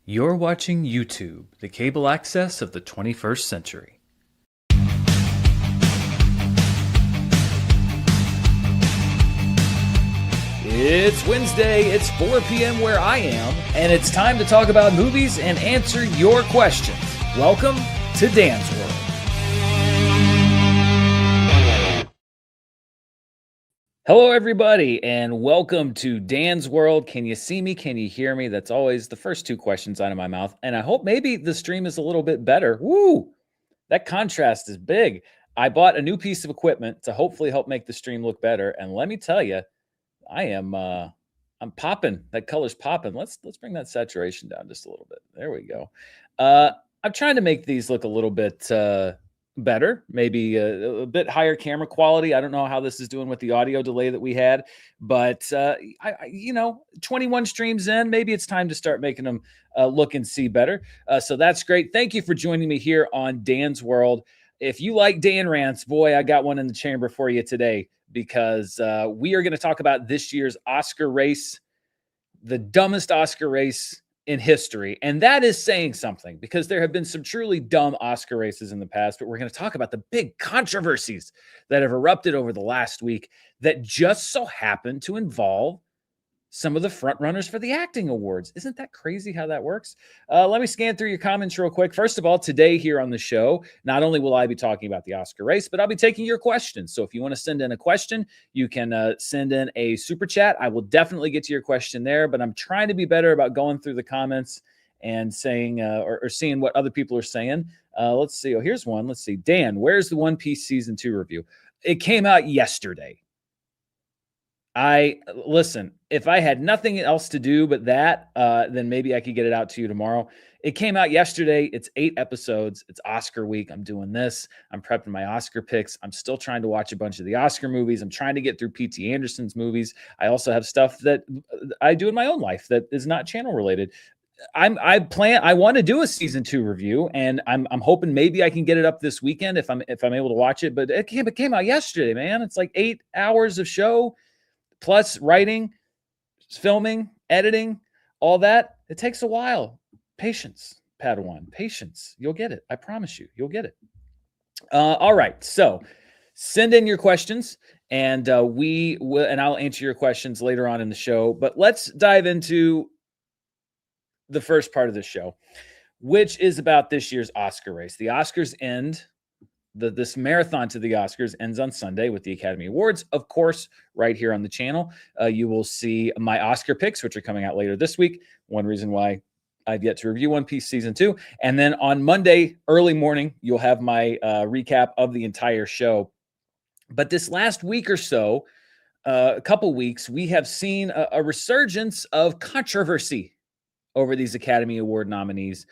You're watching YouTube, the cable access of the 21st century. It's Wednesday, it's 4 p.m. where I am, and it's time to talk about movies and answer your questions. Welcome to Dan's World. Hello, everybody, and welcome to Dan's World. Can you see me? Can you hear me? That's always the first two questions out of my mouth, and I hope maybe the stream is a little bit better. Woo! That contrast is big. I bought a new piece of equipment to hopefully help make the stream look better, and let me tell you, I'm popping. That color's popping. Let's bring that saturation down just a little bit. There we go. I'm trying to make these look a little bit better, maybe a bit higher camera quality. I don't know how this is doing with the audio delay that we had, but 21 streams in, maybe it's time to start making them look and see better. So that's great. Thank you for joining me here on Dan's World. If you like Dan rants, boy, I got one in the chamber for you today, because we are going to talk about this year's Oscar race, the dumbest Oscar race in history. And that is saying something, because there have been some truly dumb Oscar races in the past, but we're going to talk about the big controversies that have erupted over the last week that just so happen to involve some of the front runners for the acting awards. Isn't that crazy how that works? Let me scan through your comments real quick. First of all, today here on the show, not only will I be talking about the Oscar race, but I'll be taking your questions. So if you want to send in a question, you can send in a super chat. I will definitely get to your question there, but I'm trying to be better about going through the comments and saying or seeing what other people are saying. Let's see. Oh, here's one. Let's see. Dan, where's the One Piece season 2 review? It came out yesterday. Listen, if I had nothing else to do but that, then maybe I could get it out to you tomorrow. It came out yesterday. It's 8 episodes. It's Oscar week. I'm doing this. I'm prepping my Oscar picks. I'm still trying to watch a bunch of the Oscar movies. I'm trying to get through P.T. Anderson's movies. I also have stuff that I do in my own life that is not channel related. I want to do a season 2 review, and I'm hoping maybe I can get it up this weekend if I'm able to watch it. But it came out yesterday, man. It's like 8 hours of show, plus writing, filming, editing, all that. It takes a while. Patience, Padawan, patience. You'll get it. I promise you, you'll get it. All right. So send in your questions, and I'll answer your questions later on in the show. But let's dive into the first part of the show, which is about this year's Oscar race. The Oscars end. This marathon to the Oscars ends on Sunday with the Academy Awards, of course, right here on the channel. You will see my Oscar picks, which are coming out later this week. One reason why I've yet to review One Piece season 2. And then on Monday, early morning, you'll have my recap of the entire show. But this last week or so, a couple weeks, we have seen a resurgence of controversy over these Academy Award nominees.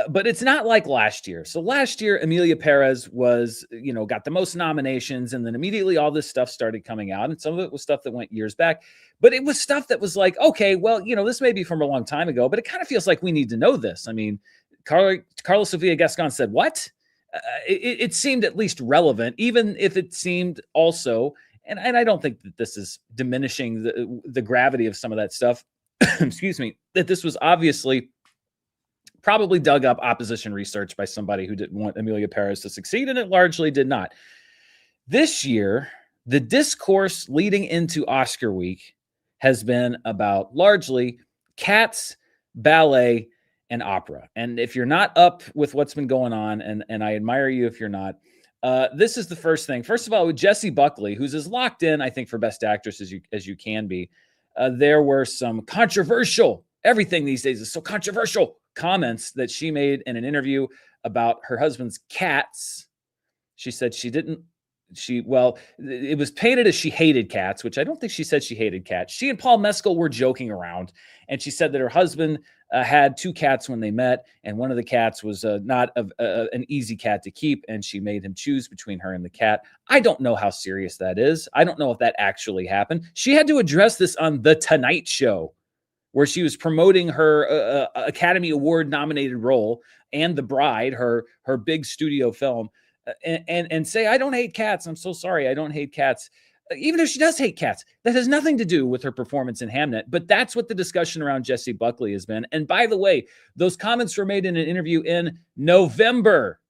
But it's not like last year. So last year, Emilia Perez got the most nominations, and then immediately all this stuff started coming out, and some of it was stuff that went years back. But it was stuff that was like, okay, well, this may be from a long time ago, but it kind of feels like we need to know this. I mean, Carlos Sofia Gascon said, what? It seemed at least relevant, even if it seemed also, and I don't think that this is diminishing the gravity of some of that stuff, excuse me, that this was obviously probably dug up opposition research by somebody who didn't want Emilia Perez to succeed, and it largely did not. This year, the discourse leading into Oscar week has been about largely cats, ballet, and opera. And if you're not up with what's been going on, and I admire you if you're not, this is the first thing. First of all, with Jessie Buckley, who's as locked in, I think, for Best Actress as you can be, there were some controversial, everything these days is so controversial, comments that she made in an interview about her husband's cats. She said she didn't it was painted as she hated cats, which I don't think she said she hated cats. She and Paul Mescal were joking around, and she said that her husband had 2 cats when they met, and one of the cats was not an easy cat to keep, and she made him choose between her and the cat. I don't know how serious that is. I don't know if that actually happened. She had to address this on The Tonight Show, where she was promoting her Academy Award nominated role and The Bride, her big studio film, and say, I don't hate cats. I'm so sorry. I don't hate cats. Even if she does hate cats, that has nothing to do with her performance in Hamnet. But that's what the discussion around Jessie Buckley has been. And by the way, those comments were made in an interview in November.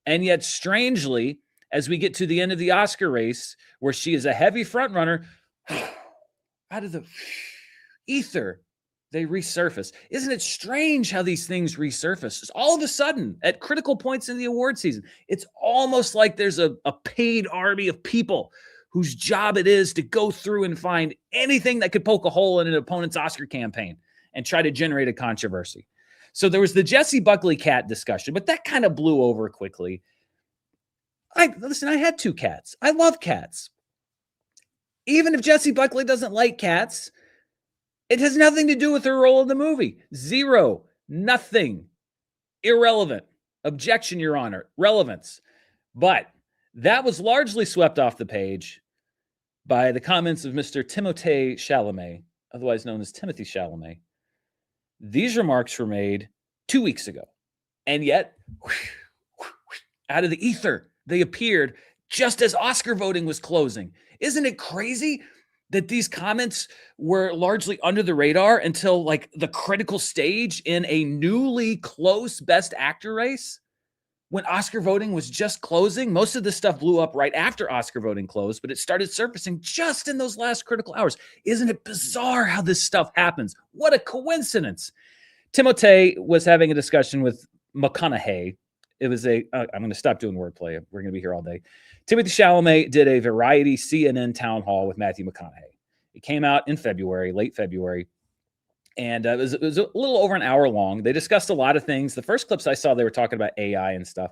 And yet, strangely, as we get to the end of the Oscar race, where she is a heavy frontrunner, out of the ether, they resurface. Isn't it strange how these things resurface? It's all of a sudden, at critical points in the award season, it's almost like there's a paid army of people whose job it is to go through and find anything that could poke a hole in an opponent's Oscar campaign and try to generate a controversy. So there was the Jessie Buckley cat discussion, but that kind of blew over quickly. I had 2 cats. I love cats. Even if Jessie Buckley doesn't like cats, it has nothing to do with her role in the movie. Zero. Nothing. Irrelevant. Objection, Your Honor. Relevance. But that was largely swept off the page by the comments of Mr. Timothée Chalamet, otherwise known as Timothee Chalamet. These remarks were made 2 weeks ago. And yet, out of the ether, they appeared just as Oscar voting was closing. Isn't it crazy that these comments were largely under the radar until like the critical stage in a newly close Best Actor race? When Oscar voting was just closing, most of this stuff blew up right after Oscar voting closed, but it started surfacing just in those last critical hours. Isn't it bizarre how this stuff happens? What a coincidence. Timothée was having a discussion with McConaughey. It was I'm going to stop doing wordplay. We're going to be here all day. Timothée Chalamet did a Variety CNN town hall with Matthew McConaughey. It came out in February, late February, and it was a little over an hour long. They discussed a lot of things. The first clips I saw, they were talking about AI and stuff.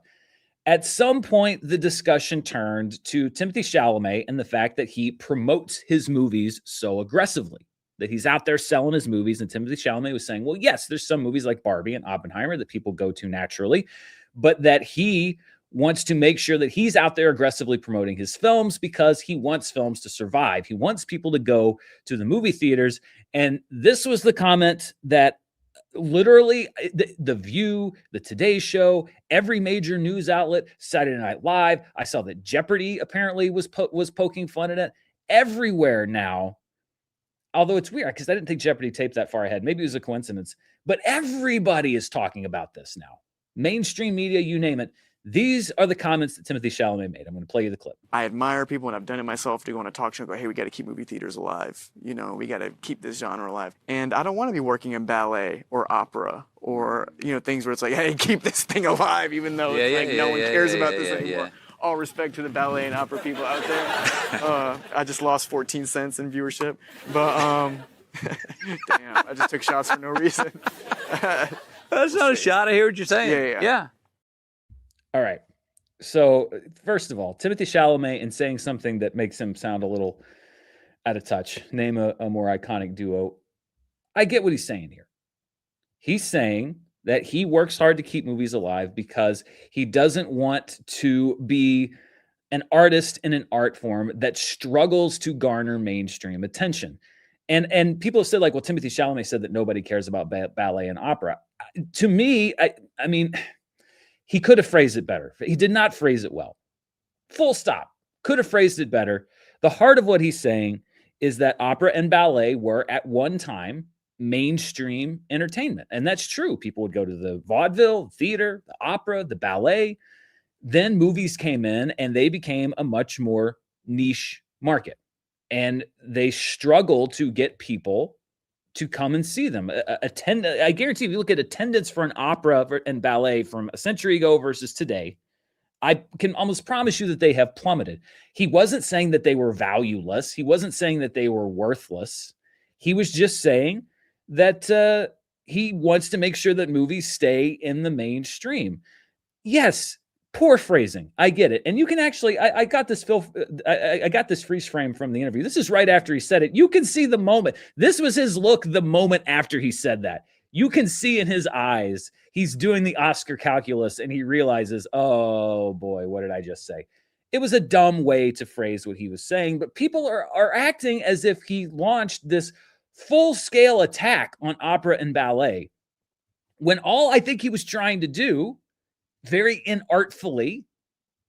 At some point, the discussion turned to Timothée Chalamet and the fact that he promotes his movies so aggressively, that he's out there selling his movies. And Timothée Chalamet was saying, well, yes, there's some movies like Barbie and Oppenheimer that people go to naturally, but that he wants to make sure that he's out there aggressively promoting his films because he wants films to survive. He wants people to go to the movie theaters. And this was the comment that literally the View, the Today Show, every major news outlet, Saturday Night Live. I saw that Jeopardy apparently was poking fun at it. Everywhere now, although it's weird because I didn't think Jeopardy taped that far ahead. Maybe it was a coincidence, but everybody is talking about this now. Mainstream media, you name it. These are the comments that Timothée Chalamet made. I'm going to play you the clip. I admire people, and I've done it myself, to go on a talk show and go, hey, we got to keep movie theaters alive. You know, we got to keep this genre alive. And I don't want to be working in ballet or opera or, you know, things where it's like, hey, keep this thing alive, even though no one cares about this anymore. All respect to the ballet and opera people out there. I just lost 14 cents in viewership. But, damn, I just took shots for no reason. That's not a shot. I hear what you're saying. Yeah. All right. So first of all, Timothée Chalamet, in saying something that makes him sound a little out of touch, name a more iconic duo. I get what he's saying here. He's saying that he works hard to keep movies alive because he doesn't want to be an artist in an art form that struggles to garner mainstream attention. And people have said, like, well, Timothée Chalamet said that nobody cares about ballet and opera. To me, I mean, he could have phrased it better. He did not phrase it well. Full stop. Could have phrased it better. The heart of what he's saying is that opera and ballet were at one time mainstream entertainment. And that's true. People would go to the vaudeville, theater, the opera, the ballet. Then movies came in and they became a much more niche market. And they struggled to get people to come and see them. I guarantee if you look at attendance for an opera and ballet from a century ago versus today, I can almost promise you that they have plummeted. He wasn't saying that they were valueless. He wasn't saying that they were worthless. He was just saying that he wants to make sure that movies stay in the mainstream. Yes, Poor phrasing. I get it. And you can actually, I got this I got this freeze frame from the interview. This is right after he said it. You can see the moment. This was his look the moment after he said that. You can see in his eyes, he's doing the Oscar calculus and he realizes, oh boy, what did I just say? It was a dumb way to phrase what he was saying, but people are acting as if he launched this full-scale attack on opera and ballet, when all I think he was trying to do, very inartfully,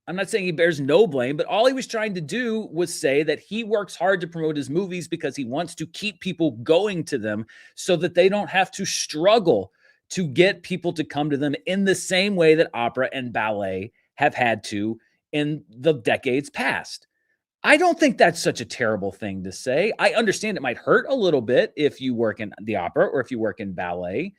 I'm not saying he bears no blame, but all he was trying to do was say that he works hard to promote his movies because he wants to keep people going to them so that they don't have to struggle to get people to come to them in the same way that opera and ballet have had to in the decades past. I don't think that's such a terrible thing to say. I understand it might hurt a little bit if you work in the opera or if you work in ballet.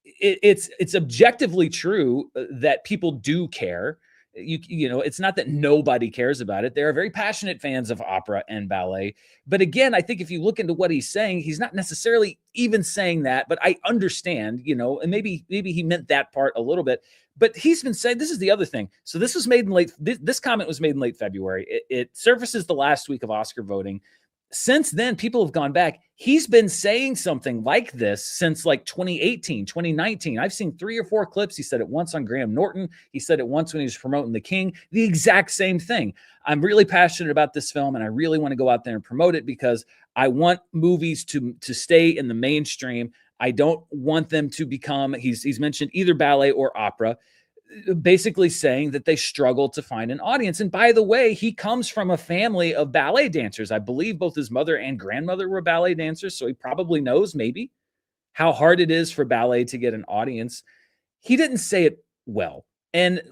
It's objectively true that people do care. You know, it's not that nobody cares about it. There are very passionate fans of opera and ballet. But again, I think if you look into what he's saying, he's not necessarily even saying that, but I understand, you know, and maybe he meant that part a little bit. But he's been saying, this is the other thing. So this was made in this comment was made in late February. It surfaces the last week of Oscar voting. Since then, people have gone back. He's been saying something like this since like 2018, 2019. I've seen 3 or 4 clips. He said it once on Graham Norton. He said it once when he was promoting The King. The exact same thing. I'm really passionate about this film, and I really want to go out there and promote it because I want movies to stay in the mainstream. I don't want them to become, he's mentioned either ballet or opera, basically saying that they struggle to find an audience. And by the way, he comes from a family of ballet dancers. I believe both his mother and grandmother were ballet dancers, so he probably knows maybe how hard it is for ballet to get an audience. He didn't say it well, and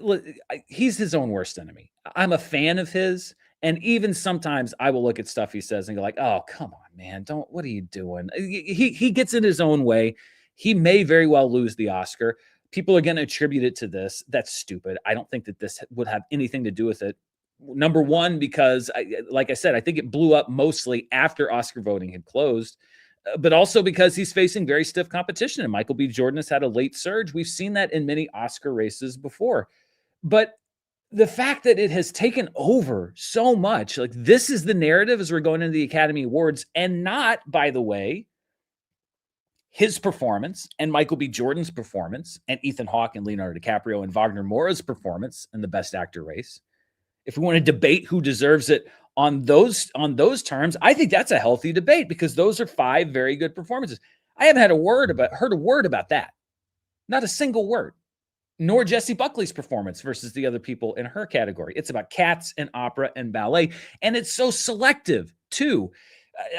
he's his own worst enemy. I'm a fan of his, and even sometimes I will look at stuff he says and go like, oh, come on, man, what are you doing? He gets in his own way. He may very well lose the Oscar. People are going to attribute it to this. That's stupid. I don't think that this would have anything to do with it. Number one, because like I said, I think it blew up mostly after Oscar voting had closed, but also because he's facing very stiff competition. And Michael B. Jordan has had a late surge. We've seen that in many Oscar races before. But the fact that it has taken over so much, like this is the narrative as we're going into the Academy Awards, and not, by the way, his performance and Michael B. Jordan's performance and Ethan Hawke and Leonardo DiCaprio and Wagner Moura's performance in the Best Actor race. If we want to debate who deserves it on those terms, I think that's a healthy debate because those are 5 very good performances. I haven't heard a word about that. Not a single word. Nor Jessie Buckley's performance versus the other people in her category. It's about Cats and opera and ballet, and it's so selective too.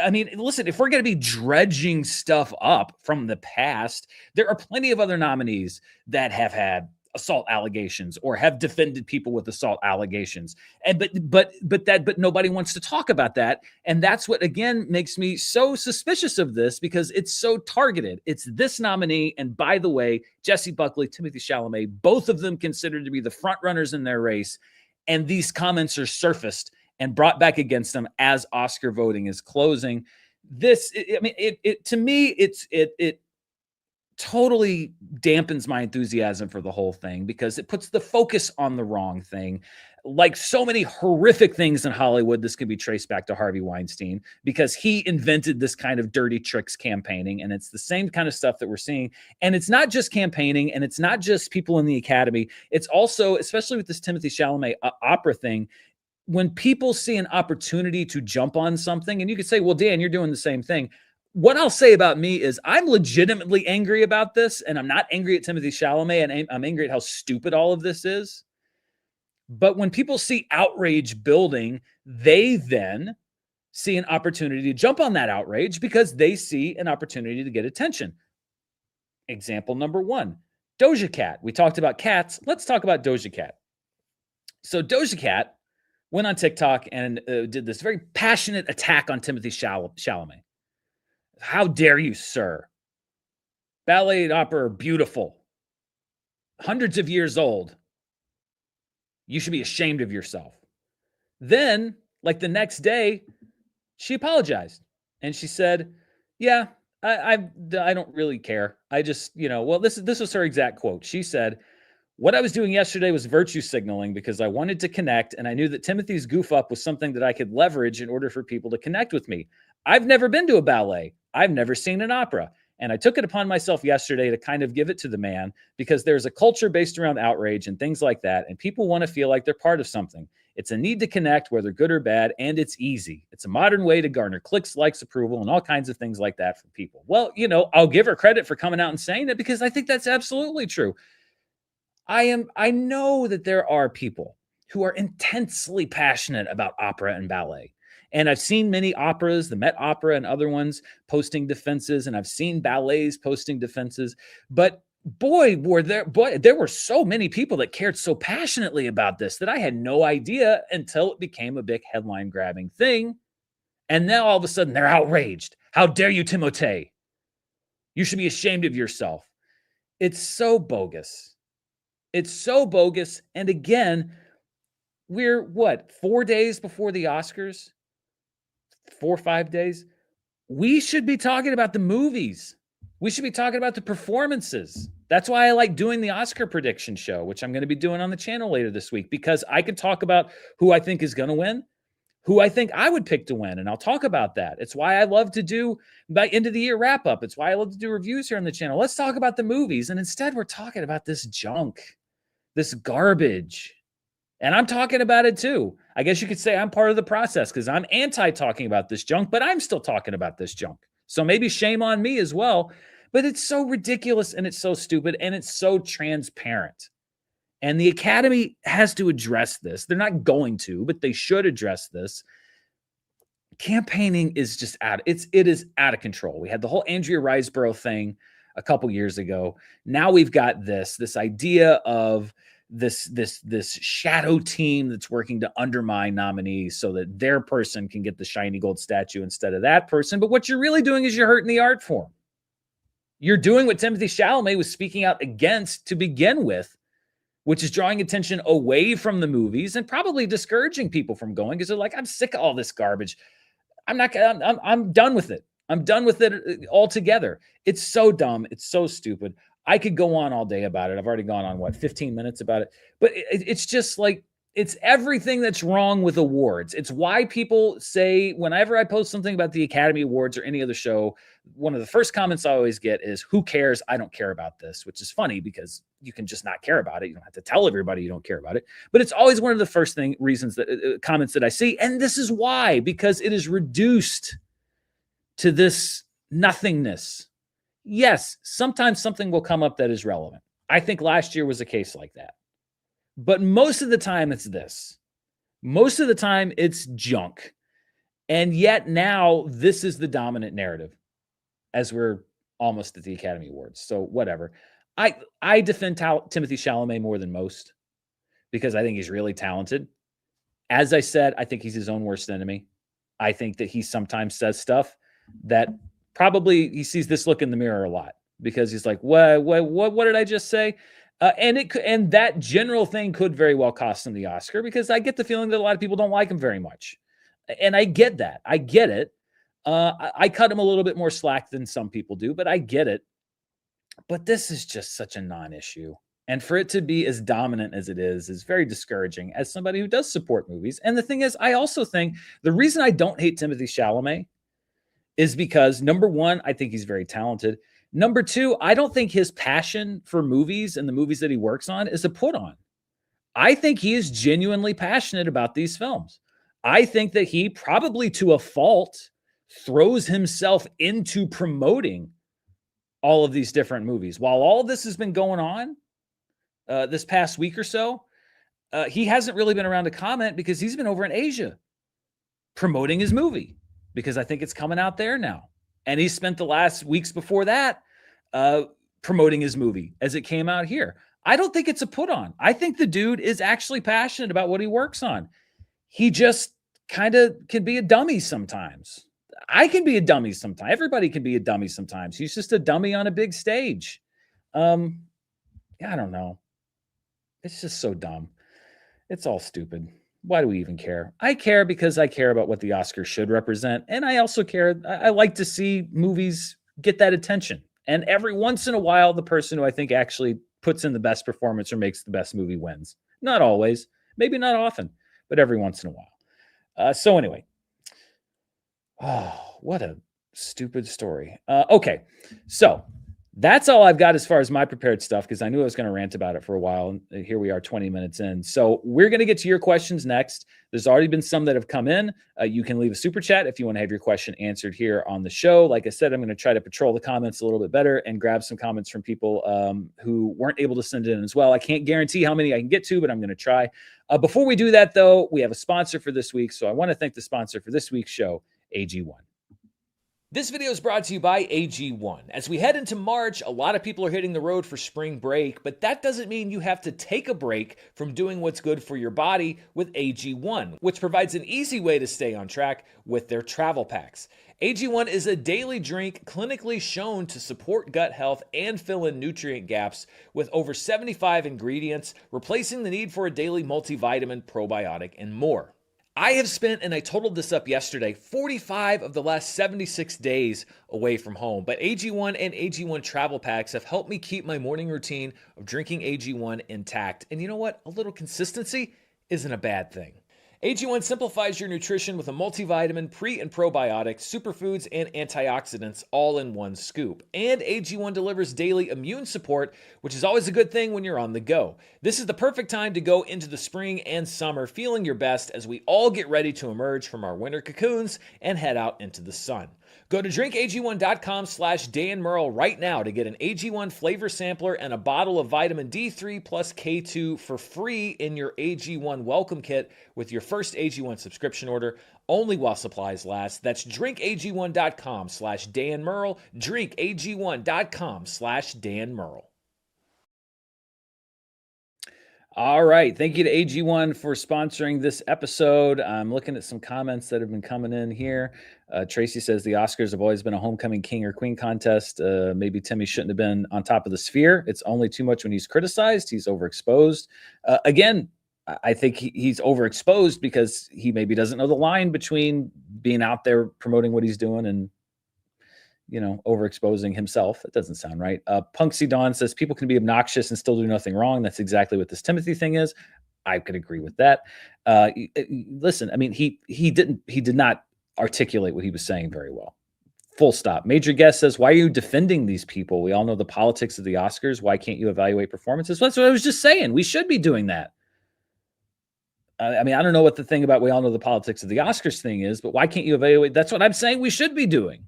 I mean, listen, if we're going to be dredging stuff up from the past, there are plenty of other nominees that have had assault allegations or have defended people with assault allegations. And but nobody wants to talk about that. And that's what, again, makes me so suspicious of this because it's so targeted. It's this nominee. And by the way, Jessie Buckley, Timothee Chalamet, both of them considered to be the front runners in their race. And these comments are surfaced and brought back against them as Oscar voting is closing. To me, it totally dampens my enthusiasm for the whole thing because it puts the focus on the wrong thing. Like so many horrific things in Hollywood, this can be traced back to Harvey Weinstein because he invented this kind of dirty tricks campaigning. And it's the same kind of stuff that we're seeing. And it's not just campaigning and it's not just people in the Academy. It's also, especially with this Timothee Chalamet opera thing, when people see an opportunity to jump on something, and you could say, well, Dan, you're doing the same thing. What I'll say about me is I'm legitimately angry about this, and I'm not angry at Timothee Chalamet, and I'm angry at how stupid all of this is. But when people see outrage building, they then see an opportunity to jump on that outrage because they see an opportunity to get attention. Example number 1, Doja Cat. We talked about cats. Let's talk about Doja Cat. So Doja Cat went on TikTok and did this very passionate attack on Timothee Chalamet. How dare you, sir? Ballet and opera are beautiful. Hundreds of years old. You should be ashamed of yourself. Then, like the next day, she apologized. And she said, yeah, I don't really care. I just, well, this was her exact quote. She said, What I was doing yesterday was virtue signaling because I wanted to connect, and I knew that Timothy's goof up was something that I could leverage in order for people to connect with me. I've never been to a ballet. I've never seen an opera. And I took it upon myself yesterday to kind of give it to the man because there's a culture based around outrage and things like that. And people want to feel like they're part of something. It's a need to connect, whether good or bad, and it's easy. It's a modern way to garner clicks, likes, approval, and all kinds of things like that from people. Well, I'll give her credit for coming out and saying it because I think that's absolutely true. I know that there are people who are intensely passionate about opera and ballet. And I've seen many operas, the Met Opera and other ones, posting defenses, and I've seen ballets posting defenses. But boy, there were so many people that cared so passionately about this that I had no idea until it became a big headline-grabbing thing. And now all of a sudden they're outraged. How dare you, Timothée? You should be ashamed of yourself. It's so bogus. It's so bogus. And again, we're 4 days before the Oscars? 4 or 5 days. We should be talking about the movies. We should be talking about the performances. That's why I like doing the Oscar prediction show, which I'm going to be doing on the channel later this week, because I can talk about who I think is going to win, who I think I would pick to win, and I'll talk about that. It's why I love to do by end of the year wrap up. It's why I love to do reviews here on the channel. Let's talk about the movies, and instead we're talking about this junk, this garbage. And I'm talking about it too. I guess you could say I'm part of the process because I'm anti-talking about this junk, but I'm still talking about this junk. So maybe shame on me as well. But it's so ridiculous and it's so stupid and it's so transparent. And the Academy has to address this. They're not going to, but they should address this. Campaigning is just it is out of control. We had the whole Andrea Riseborough thing a couple years ago. Now we've got this idea of this shadow team that's working to undermine nominees so that their person can get the shiny gold statue instead of that person. But what you're really doing is you're hurting the art form. You're doing what Timothee Chalamet was speaking out against to begin with, which is drawing attention away from the movies and probably discouraging people from going because they're like, I'm sick of all this garbage. I'm done with it. I'm done with it altogether. It's so dumb. It's so stupid. I could go on all day about it. I've already gone on 15 minutes about it, but it's just like, it's everything that's wrong with awards. It's why people say whenever I post something about the Academy Awards or any other show, one of the first comments I always get is, who cares? I don't care about this, which is funny because you can just not care about it. You don't have to tell everybody you don't care about it, but it's always one of the first reasons that comments that I see. And this is why, because it is reduced to this nothingness. Yes, sometimes something will come up that is relevant. I think last year was a case like that. But most of the time it's this. Most of the time it's junk. And yet now this is the dominant narrative as we're almost at the Academy Awards. So whatever. I defend Timothee Chalamet more than most because I think he's really talented. As I said, I think he's his own worst enemy. I think that he sometimes says stuff that probably he sees this look in the mirror a lot because he's like, what did I just say? And that general thing could very well cost him the Oscar because I get the feeling that a lot of people don't like him very much. And I get that. I get it. I cut him a little bit more slack than some people do, but I get it. But this is just such a non-issue. And for it to be as dominant as it is very discouraging as somebody who does support movies. And the thing is, I also think the reason I don't hate Timothee Chalamet is because, number one, I think he's very talented. Number two, I don't think his passion for movies and the movies that he works on is a put on. I think he is genuinely passionate about these films. I think that he probably to a fault throws himself into promoting all of these different movies. While all of this has been going on this past week or so, he hasn't really been around to comment because he's been over in Asia promoting his movie because I think it's coming out there now. And he spent the last weeks before that promoting his movie as it came out here. I don't think it's a put on. I think the dude is actually passionate about what he works on. He just kind of can be a dummy sometimes. I can be a dummy sometimes. Everybody can be a dummy sometimes. He's just a dummy on a big stage. I don't know. It's just so dumb. It's all stupid. Why do we even care? I care because I care about what the Oscars should represent. And I also care. I like to see movies get that attention. And every once in a while, the person who I think actually puts in the best performance or makes the best movie wins. Not always, maybe not often, but every once in a while. So anyway, oh, what a stupid story. Okay, so that's all I've got as far as my prepared stuff, because I knew I was going to rant about it for a while. And here we are 20 minutes in. So we're going to get to your questions next. There's already been some that have come in. You can leave a super chat if you want to have your question answered here on the show. Like I said, I'm going to try to patrol the comments a little bit better and grab some comments from people who weren't able to send in as well. I can't guarantee how many I can get to, but I'm going to try. Before we do that, though, we have a sponsor for this week. So I want to thank the sponsor for this week's show, AG1. This video is brought to you by AG1. As we head into March, a lot of people are hitting the road for spring break, but that doesn't mean you have to take a break from doing what's good for your body with AG1, which provides an easy way to stay on track with their travel packs. AG1 is a daily drink clinically shown to support gut health and fill in nutrient gaps with over 75 ingredients, replacing the need for a daily multivitamin, probiotic, and more. I have spent, and I totaled this up yesterday, 45 of the last 76 days away from home. But AG1 and AG1 travel packs have helped me keep my morning routine of drinking AG1 intact. And you know what? A little consistency isn't a bad thing. AG1 simplifies your nutrition with a multivitamin, pre- and probiotic, superfoods, and antioxidants all in one scoop. And AG1 delivers daily immune support, which is always a good thing when you're on the go. This is the perfect time to go into the spring and summer feeling your best as we all get ready to emerge from our winter cocoons and head out into the sun. Go to drinkag1.com/Dan Murrell right now to get an AG1 flavor sampler and a bottle of vitamin D3 plus K2 for free in your AG1 welcome kit with your first AG1 subscription order, only while supplies last. That's drinkag1.com/Dan Murrell, drinkag1.com/Dan Murrell. All right. Thank you to AG1 for sponsoring this episode. I'm looking at some comments that have been coming in here. Tracy says the Oscars have always been a homecoming king or queen contest. Maybe Timmy shouldn't have been on top of the sphere. It's only too much when he's criticized. He's overexposed. Again, I think he's overexposed because he maybe doesn't know the line between being out there promoting what he's doing and, you know, overexposing himself. It doesn't sound right. Punksy Dawn says people can be obnoxious and still do nothing wrong. That's exactly what this Timothy thing is. I could agree with that. Listen, I mean, he did not articulate what he was saying very well. Full stop. Major Guest says, why are you defending these people? We all know the politics of the Oscars. Why can't you evaluate performances? Well, that's what I was just saying. We should be doing that. I mean, I don't know what the thing about we all know the politics of the Oscars thing is, but why can't you evaluate? That's what I'm saying we should be doing.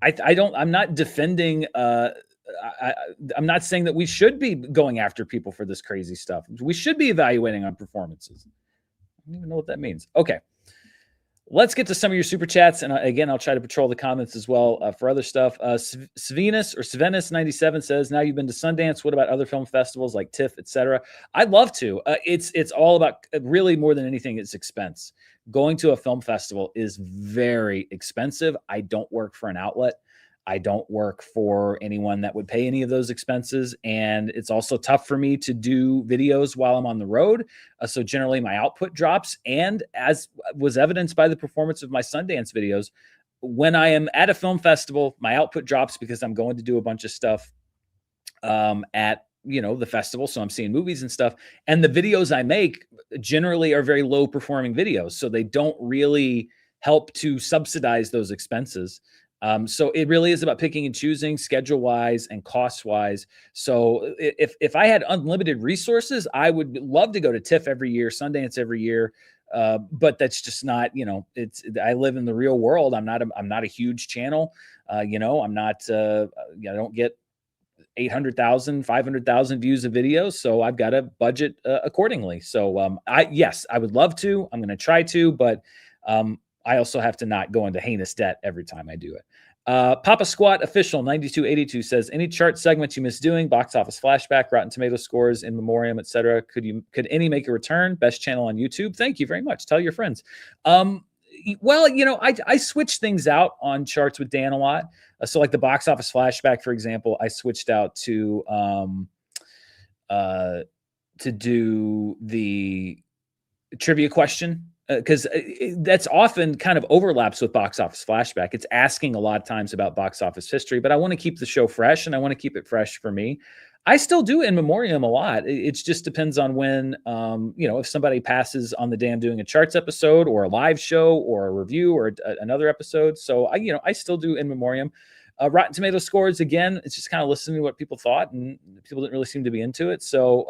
I'm not defending, I'm not saying that we should be going after people for this crazy stuff. We should be evaluating on performances. I don't even know what that means. Okay. Let's get to some of your super chats. And again, I'll try to patrol the comments as well for other stuff. Svenus97 says, now you've been to Sundance. What about other film festivals like TIFF, etc.? I'd love to. It's all about, really more than anything, it's expense. Going to a film festival is very expensive. I don't work for an outlet. I don't work for anyone that would pay any of those expenses. And it's also tough for me to do videos while I'm on the road. So generally my output drops. And as was evidenced by the performance of my Sundance videos, when I am at a film festival, my output drops because I'm going to do a bunch of stuff at, you know, the festival. So I'm seeing movies and stuff. And the videos I make generally are very low performing videos. So they don't really help to subsidize those expenses. So it really is about picking and choosing schedule wise and cost wise. So if I had unlimited resources, I would love to go to TIFF every year, Sundance every year. But that's just not, you know, I live in the real world. I'm not a huge channel. You know, I'm not, I don't get 800,000, 500,000 views of videos. So I've got to budget accordingly. So yes, I would love to. I'm going to try to, but I also have to not go into heinous debt every time I do it. Papa Squat Official 9282 says, any chart segments you miss doing, box office flashback, Rotten Tomato scores, in memoriam, etc. Could any make a return? Best channel on YouTube. Thank you very much. Tell your friends. Well, you know, I switch things out on charts with Dan a lot. So like the box office flashback, for example, I switched out to do the trivia question, because that's often kind of overlaps with box office flashback. It's asking a lot of times about box office history, but I want to keep the show fresh and I want to keep it fresh for me. I still do in memoriam a lot. It just depends on when, if somebody passes on the day I'm doing a charts episode or a live show or a review or another episode. So I still do in memoriam. Rotten Tomato scores, again, it's just kind of listening to what people thought, and people didn't really seem to be into it. So,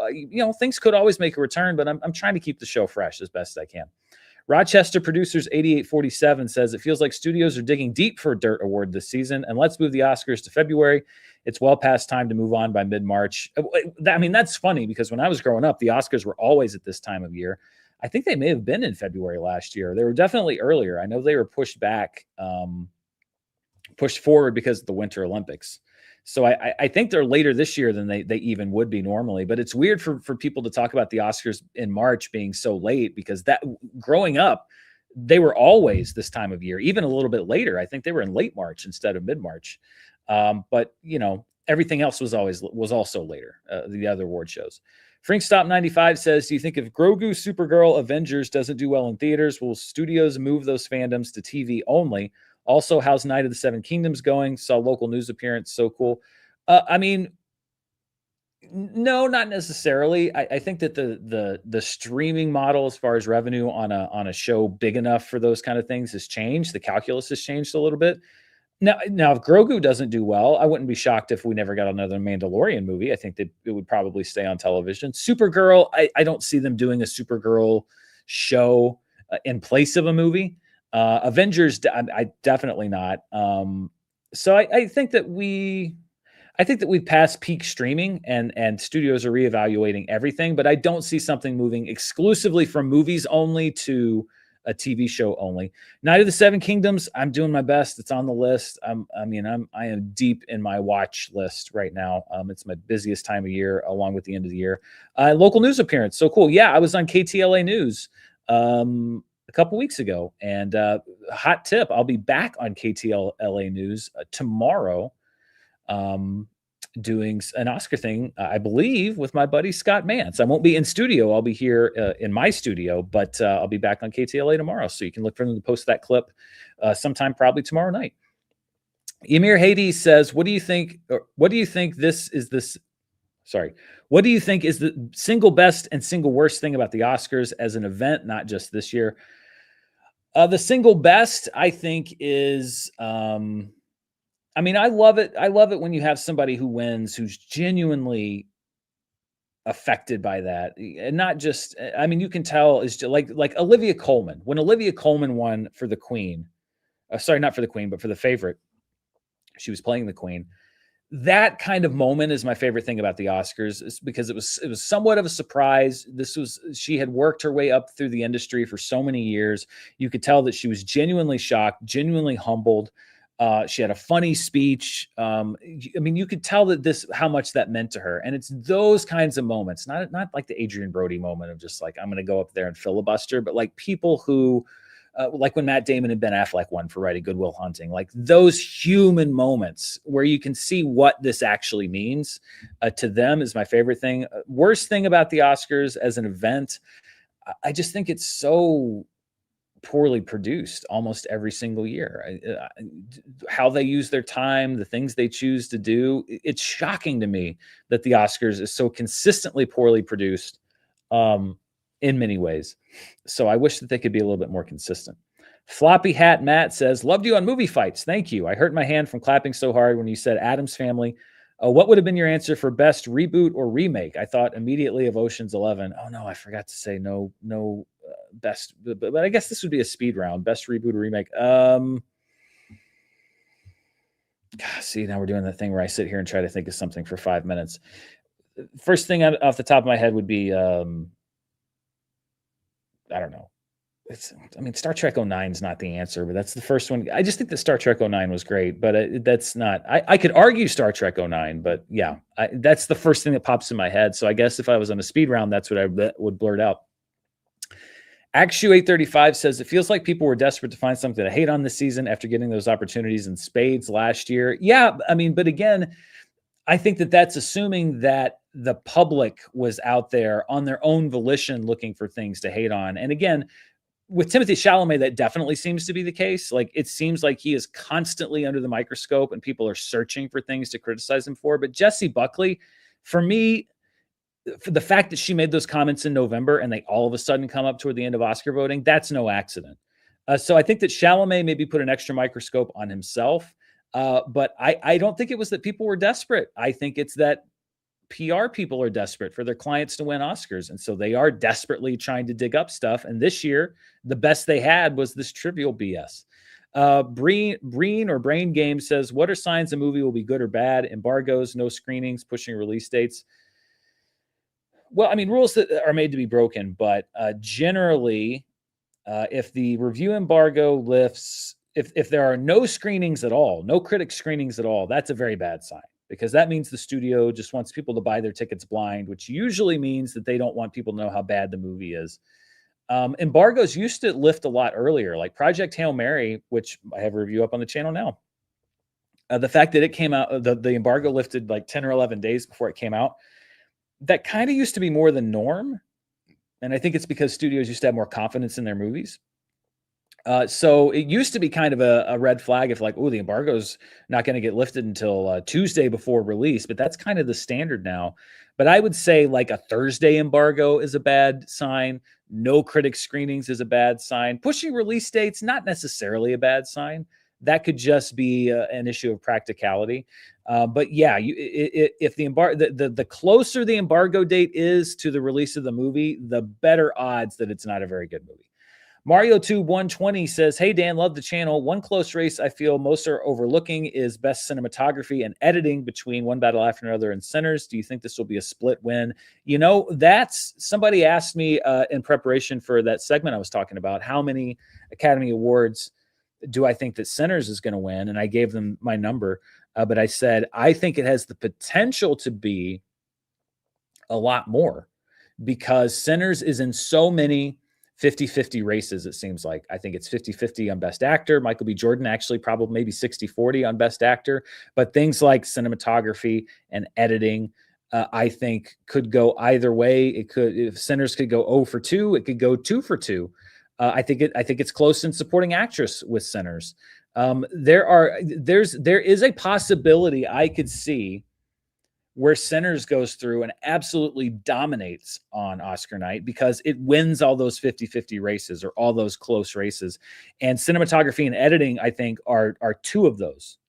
things could always make a return, but I'm trying to keep the show fresh as best as I can. Rochester Producers 8847 says, it feels like studios are digging deep for a Dirt Award this season, and let's move the Oscars to February. It's well past time to move on by mid-March. That's funny because when I was growing up, the Oscars were always at this time of year. I think they may have been in February last year. They were definitely earlier. I know they were pushed forward because of the Winter Olympics. So I think they're later this year than they even would be normally. But it's weird for people to talk about the Oscars in March being so late, because that growing up, they were always this time of year, even a little bit later. I think they were in late March instead of mid-March. But everything else was also later, the other award shows. Frinkstop95 says, do you think if Grogu, Supergirl, Avengers doesn't do well in theaters, will studios move those fandoms to TV only? Also, how's Night of the Seven Kingdoms going? Saw local news appearance. So cool. No, not necessarily. I think that the streaming model, as far as revenue on a show big enough for those kind of things, has changed. The calculus has changed a little bit. Now, if Grogu doesn't do well, I wouldn't be shocked if we never got another Mandalorian movie. I think that it would probably stay on television. Supergirl, I don't see them doing a Supergirl show in place of a movie. Avengers, I definitely not. So I think that we've passed peak streaming, and studios are reevaluating everything, but I don't see something moving exclusively from movies only to a TV show only. Night of the Seven Kingdoms, I'm doing my best. It's on the list. I am deep in my watch list right now. It's my busiest time of year, along with the end of the year. Local news appearance, so cool. Yeah, I was on KTLA News a couple weeks ago, and hot tip, I'll be back on KTLA News tomorrow, doing an Oscar thing, I believe, with my buddy Scott Mance. I won't be in studio. I'll be here in my studio, but I'll be back on KTLA tomorrow. So you can look for them to post that clip sometime, probably tomorrow night. Emir Hades says, what do you think is the single best and single worst thing about the Oscars as an event, not just this year? The single best, I think, is, I love it. I love it when you have somebody who wins who's genuinely affected by that. And not just, you can tell is just like Olivia Colman. When Olivia Colman won for the Queen, sorry, not for the Queen, but for The Favorite, she was playing the Queen. That kind of moment is my favorite thing about the Oscars, is because it was somewhat of a surprise. She had worked her way up through the industry for so many years. You could tell that she was genuinely shocked, genuinely humbled. She had a funny speech. You could tell that how much that meant to her. And it's those kinds of moments, not like the Adrian Brody moment of just like, I'm going to go up there and filibuster, but like people who, like when Matt Damon and Ben Affleck won for writing Good Will Hunting, like those human moments where you can see what this actually means to them is my favorite thing. Worst thing about the Oscars as an event, I just think it's so poorly produced almost every single year. How they use their time, the things they choose to do. It's shocking to me that the Oscars is so consistently poorly produced in many ways. So I wish that they could be a little bit more consistent. Floppy Hat Matt says, loved you on Movie Fights. Thank you. I hurt my hand from clapping so hard when you said Addams Family. What would have been your answer for best reboot or remake? I thought immediately of Ocean's 11. Oh no, I forgot to say no best, but I guess this would be a speed round. Best reboot or remake. See, now we're doing that thing where I sit here and try to think of something for 5 minutes. First thing off the top of my head would be, I don't know. Star Trek 09 is not the answer, but that's the first one. I just think that Star Trek 09 was great, but that's not. I could argue Star Trek 09, but yeah, that's the first thing that pops in my head. So I guess if I was on a speed round, that's what I would blurt out. Actu 835 says, it feels like people were desperate to find something to hate on this season after getting those opportunities in spades last year. Yeah, but again, I think that that's assuming that the public was out there on their own volition looking for things to hate on. And again, with Timothee Chalamet, that definitely seems to be the case. Like, it seems like he is constantly under the microscope and people are searching for things to criticize him for. But Jessie Buckley for me, for the fact that she made those comments in November and they all of a sudden come up toward the end of Oscar voting, that's no accident. So I think that Chalamet maybe put an extra microscope on himself. But I don't think it was that people were desperate. I think it's that PR people are desperate for their clients to win Oscars. And so they are desperately trying to dig up stuff. And this year, the best they had was this trivial BS. Breen or Brain Game says, what are signs a movie will be good or bad? Embargoes, no screenings, pushing release dates. Well, I mean, rules that are made to be broken, but generally, if the review embargo lifts, if there are no screenings at all, no critic screenings at all, that's a very bad sign, because that means the studio just wants people to buy their tickets blind, which usually means that they don't want people to know how bad the movie is. Embargoes used to lift a lot earlier, like Project Hail Mary, which I have a review up on the channel now. The fact that it came out, the embargo lifted like 10 or 11 days before it came out, that kind of used to be more the norm. And I think it's because studios used to have more confidence in their movies. So it used to be kind of a red flag if like, oh, the embargo's not going to get lifted until Tuesday before release, but that's kind of the standard now. But I would say like a Thursday embargo is a bad sign. No critic screenings is a bad sign. Pushing release dates, not necessarily a bad sign. That could just be an issue of practicality. But yeah, if the closer the embargo date is to the release of the movie, the better odds that it's not a very good movie. Mario 2 120 says, hey, Dan, love the channel. One close race I feel most are overlooking is best cinematography and editing between One Battle After Another and Sinners. Do you think this will be a split win? You know, that's somebody asked me in preparation for that segment I was talking about, how many Academy Awards do I think that Sinners is going to win? And I gave them my number, but I said, I think it has the potential to be a lot more because Sinners is in so many 50-50 races, it seems like. I think it's 50-50 on Best Actor. Michael B. Jordan actually probably maybe 60-40 on Best Actor. But things like cinematography and editing, I think could go either way. It could, if Sinners could go 0 for 2, it could go 2 for 2. I think it's close in supporting actress with Sinners. There is a possibility I could see where Sinners goes through and absolutely dominates on Oscar night because it wins all those 50-50 races or all those close races. And cinematography and editing, I think, are two of those.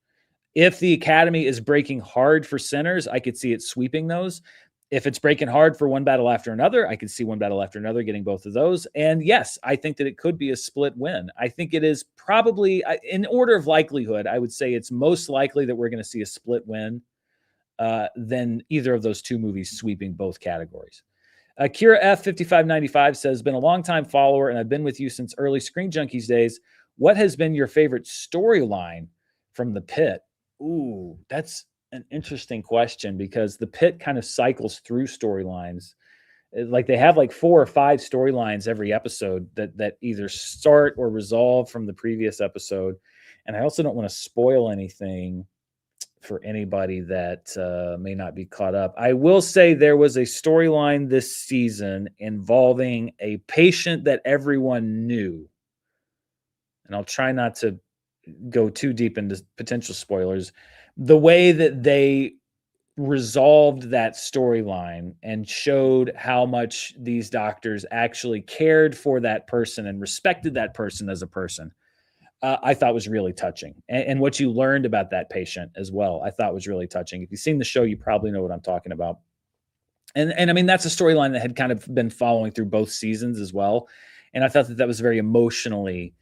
If the Academy is breaking hard for Sinners, I could see it sweeping those. If it's breaking hard for One Battle After Another, I could see One Battle After Another getting both of those. And yes, I think that it could be a split win. I think it is probably, in order of likelihood, I would say it's most likely that we're going to see a split win than either of those two movies sweeping both categories. Kira F5595 says, been a long-time follower, and I've been with you since early Screen Junkies days. What has been your favorite storyline from The Pit? Ooh, that's an interesting question because The Pit kind of cycles through storylines. Like they have like 4 or 5 storylines every episode that either start or resolve from the previous episode. And I also don't want to spoil anything for anybody that may not be caught up. I will say there was a storyline this season involving a patient that everyone knew. And I'll try not to go too deep into potential spoilers. The way that they resolved that storyline and showed how much these doctors actually cared for that person and respected that person as a person, I thought was really touching. And what you learned about that patient as well, I thought was really touching. If you've seen the show, you probably know what I'm talking about. And I mean, that's a storyline that had kind of been following through both seasons as well. And I thought that was a very emotionally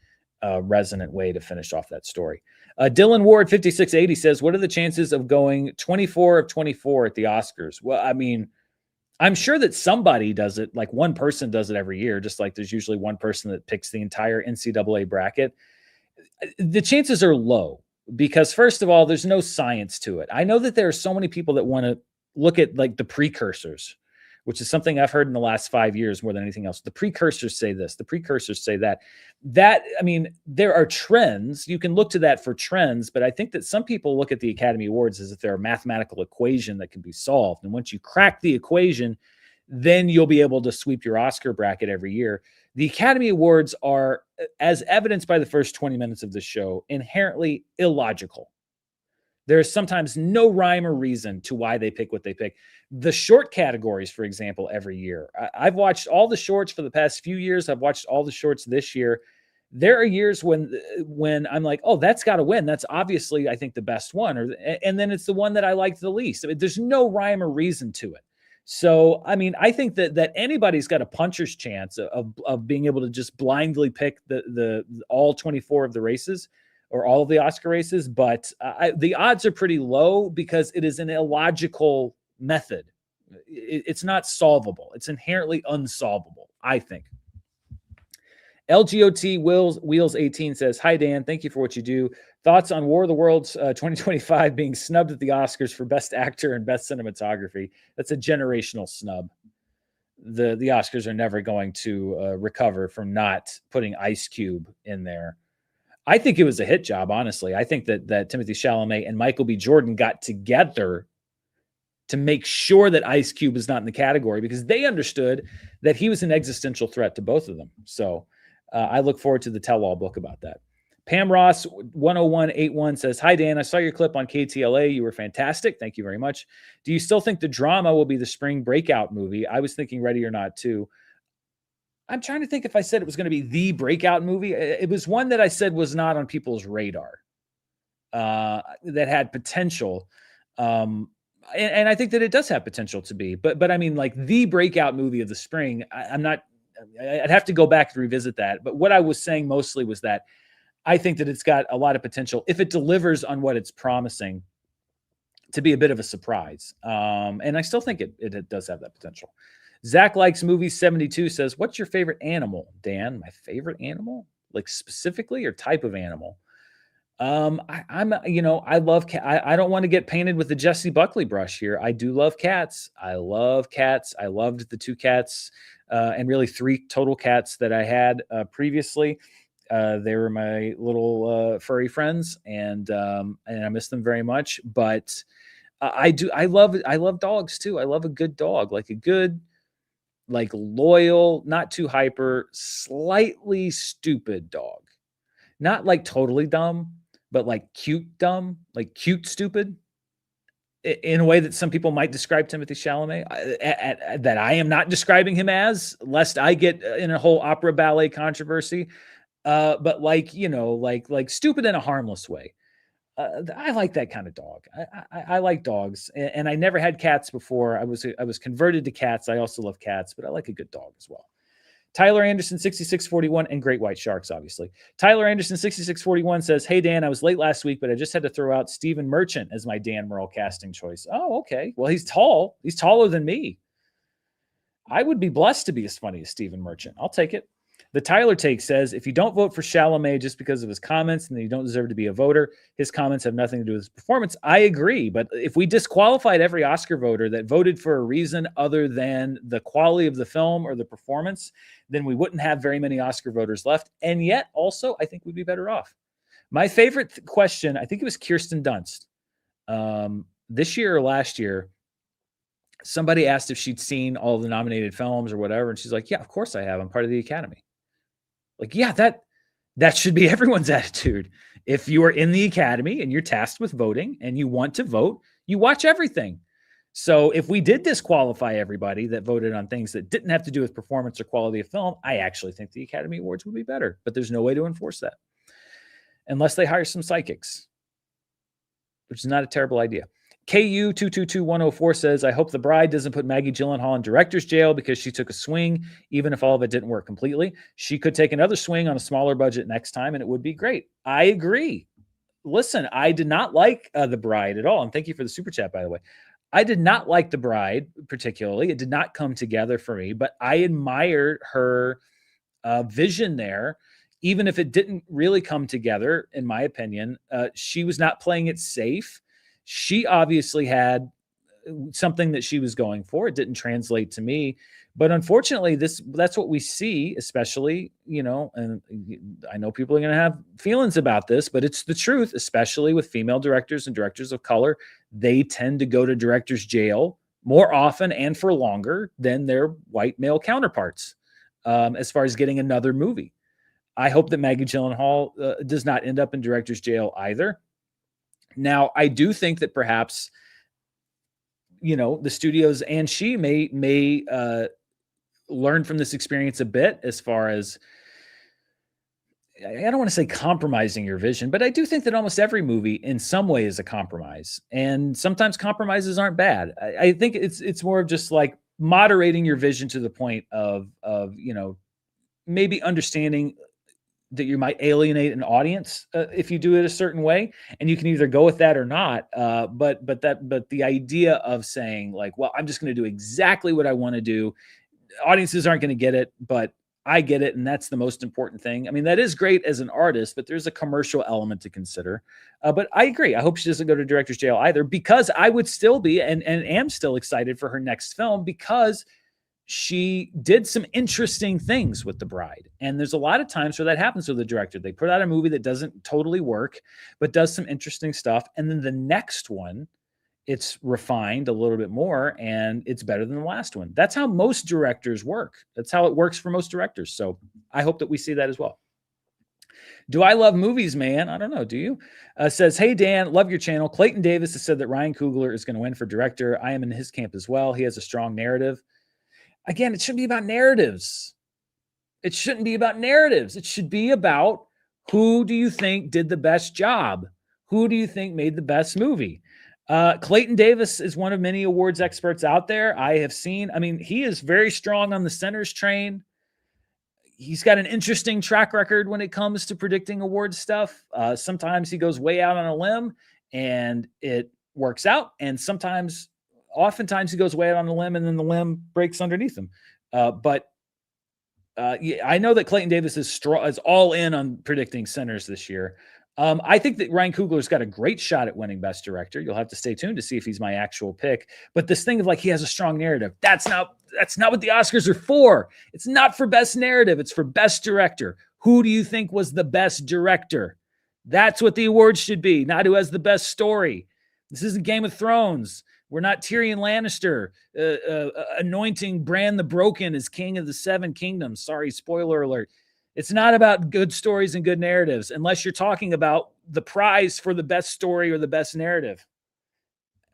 resonant way to finish off that story. Dylan Ward 5680 says, what are the chances of going 24 of 24 at the Oscars? Well, I mean, I'm sure that somebody does it. Like one person does it every year, just like there's usually one person that picks the entire NCAA bracket. The chances are low because, first of all, there's no science to it. I know that there are so many people that want to look at like the precursors, which is something I've heard in the last 5 years more than anything else. The precursors say this, the precursors say that. I mean, there are trends. You can look to that for trends, but I think that some people look at the Academy Awards as if they're a mathematical equation that can be solved. And once you crack the equation, then you'll be able to sweep your Oscar bracket every year. The Academy Awards are, as evidenced by the first 20 minutes of the show, inherently illogical. There's sometimes no rhyme or reason to why they pick what they pick. The short categories, for example, every year. I've watched all the shorts for the past few years. I've watched all the shorts this year. There are years when I'm like, oh, that's got to win. That's obviously, I think, the best one. And then it's the one that I liked the least. I mean, there's no rhyme or reason to it. So, I mean, I think that anybody's got a puncher's chance of being able to just blindly pick the all 24 of the races or all of the Oscar races. But the odds are pretty low because it is an illogical method. It's not solvable. It's inherently unsolvable, I think. LGOT Wheels 18 says, hi, Dan. Thank you for what you do. Thoughts on War of the Worlds 2025 being snubbed at the Oscars for Best Actor and Best Cinematography? That's a generational snub. The Oscars are never going to recover from not putting Ice Cube in there. I think it was a hit job, honestly. I think that Timothee Chalamet and Michael B. Jordan got together to make sure that Ice Cube was not in the category because they understood that he was an existential threat to both of them. So I look forward to the tell-all book about that. Pam Ross 10181 says, hi, Dan. I saw your clip on KTLA. You were fantastic. Thank you very much. Do you still think the drama will be the spring breakout movie? I was thinking Ready or Not too. I'm trying to think if I said it was going to be the breakout movie. It was one that I said was not on people's radar that had potential. And I think that it does have potential to be. But I mean, like the breakout movie of the spring, I'd have to go back and revisit that. But what I was saying mostly was that I think that it's got a lot of potential if it delivers on what it's promising to be a bit of a surprise. And I still think it does have that potential. Zach Likes Movies 72 says, what's your favorite animal, Dan? My favorite animal? Like specifically or type of animal? I love cat. I don't want to get painted with the Jesse Buckley brush here. I do love cats. I love cats. I loved the 2 cats and really 3 total cats that I had previously. They were my little furry friends, and I miss them very much. But I love dogs too. I love a good dog, like a good, like loyal, not too hyper, slightly stupid dog. Not like totally dumb, but like cute dumb, like cute stupid, in a way that some people might describe Timothee Chalamet, that I am not describing him as, lest I get in a whole opera ballet controversy. But like, like stupid in a harmless way. I like that kind of dog. I like dogs, and I never had cats before. I was converted to cats. I also love cats, but I like a good dog as well. Tyler Anderson 6641 and Great White Sharks, obviously. Tyler Anderson 6641 says, hey, Dan, I was late last week, but I just had to throw out Stephen Merchant as my Dan Murrell casting choice. Oh, okay. Well, he's tall. He's taller than me. I would be blessed to be as funny as Stephen Merchant. I'll take it. The Tyler Take says, if you don't vote for Chalamet just because of his comments, then you don't deserve to be a voter. His comments have nothing to do with his performance. I agree. But if we disqualified every Oscar voter that voted for a reason other than the quality of the film or the performance, then we wouldn't have very many Oscar voters left. And yet also, I think we'd be better off. My favorite question, I think it was Kirsten Dunst. This year or last year, somebody asked if she'd seen all the nominated films or whatever. And she's like, yeah, of course I have. I'm part of the Academy. Like, yeah, that should be everyone's attitude. If you are in the Academy and you're tasked with voting and you want to vote, you watch everything. So if we did disqualify everybody that voted on things that didn't have to do with performance or quality of film, I actually think the Academy Awards would be better. But there's no way to enforce that unless they hire some psychics, which is not a terrible idea. KU222104 says, I hope The Bride doesn't put Maggie Gyllenhaal in director's jail because she took a swing, even if all of it didn't work completely. She could take another swing on a smaller budget next time, and it would be great. I agree. Listen, I did not like The Bride at all. And thank you for the super chat, by the way. I did not like The Bride particularly. It did not come together for me, but I admired her vision there. Even if it didn't really come together, in my opinion, she was not playing it safe. She obviously had something that she was going for. It didn't translate to me. But unfortunately, that's what we see, especially, and I know people are going to have feelings about this, but it's the truth, especially with female directors and directors of color. They tend to go to director's jail more often and for longer than their white male counterparts as far as getting another movie. I hope that Maggie Gyllenhaal does not end up in director's jail either. Now, I do think that perhaps, the studios and she may learn from this experience a bit, as far as, I don't want to say compromising your vision, but I do think that almost every movie in some way is a compromise. And sometimes compromises aren't bad. I think it's more of just like moderating your vision to the point of maybe understanding that you might alienate an audience if you do it a certain way, and you can either go with that or not. But the idea of saying like, well, I'm just going to do exactly what I want to do. Audiences aren't going to get it, but I get it, and that's the most important thing. I mean, that is great as an artist, but there's a commercial element to consider. But I agree. I hope she doesn't go to director's jail either, because I would still be and am still excited for her next film, because she did some interesting things with The Bride. And there's a lot of times where that happens with the director. They put out a movie that doesn't totally work, but does some interesting stuff. And then the next one, it's refined a little bit more and it's better than the last one. That's how most directors work. That's how it works for most directors. So I hope that we see that as well. Do I love movies, man? I don't know. Do you? Says, hey, Dan, love your channel. Clayton Davis has said that Ryan Coogler is going to win for director. I am in his camp as well. He has a strong narrative. Again, it shouldn't be about narratives. It shouldn't be about narratives. It should be about, who do you think did the best job? Who do you think made the best movie? Clayton Davis is one of many awards experts out there. I have seen, he is very strong on the centers train. He's got an interesting track record when it comes to predicting award stuff. Sometimes he goes way out on a limb and it works out. And oftentimes he goes way out on the limb and then the limb breaks underneath him. But I know that Clayton Davis is all in on predicting centers this year. I think that Ryan Coogler's got a great shot at winning Best Director. You'll have to stay tuned to see if he's my actual pick. But this thing of like, he has a strong narrative, that's not what the Oscars are for. It's not for Best Narrative. It's for Best Director. Who do you think was the best director? That's what the awards should be, not who has the best story. This isn't Game of Thrones. We're not Tyrion Lannister anointing Bran the Broken as king of the Seven Kingdoms. Sorry, spoiler alert. It's not about good stories and good narratives, unless you're talking about the prize for the best story or the best narrative.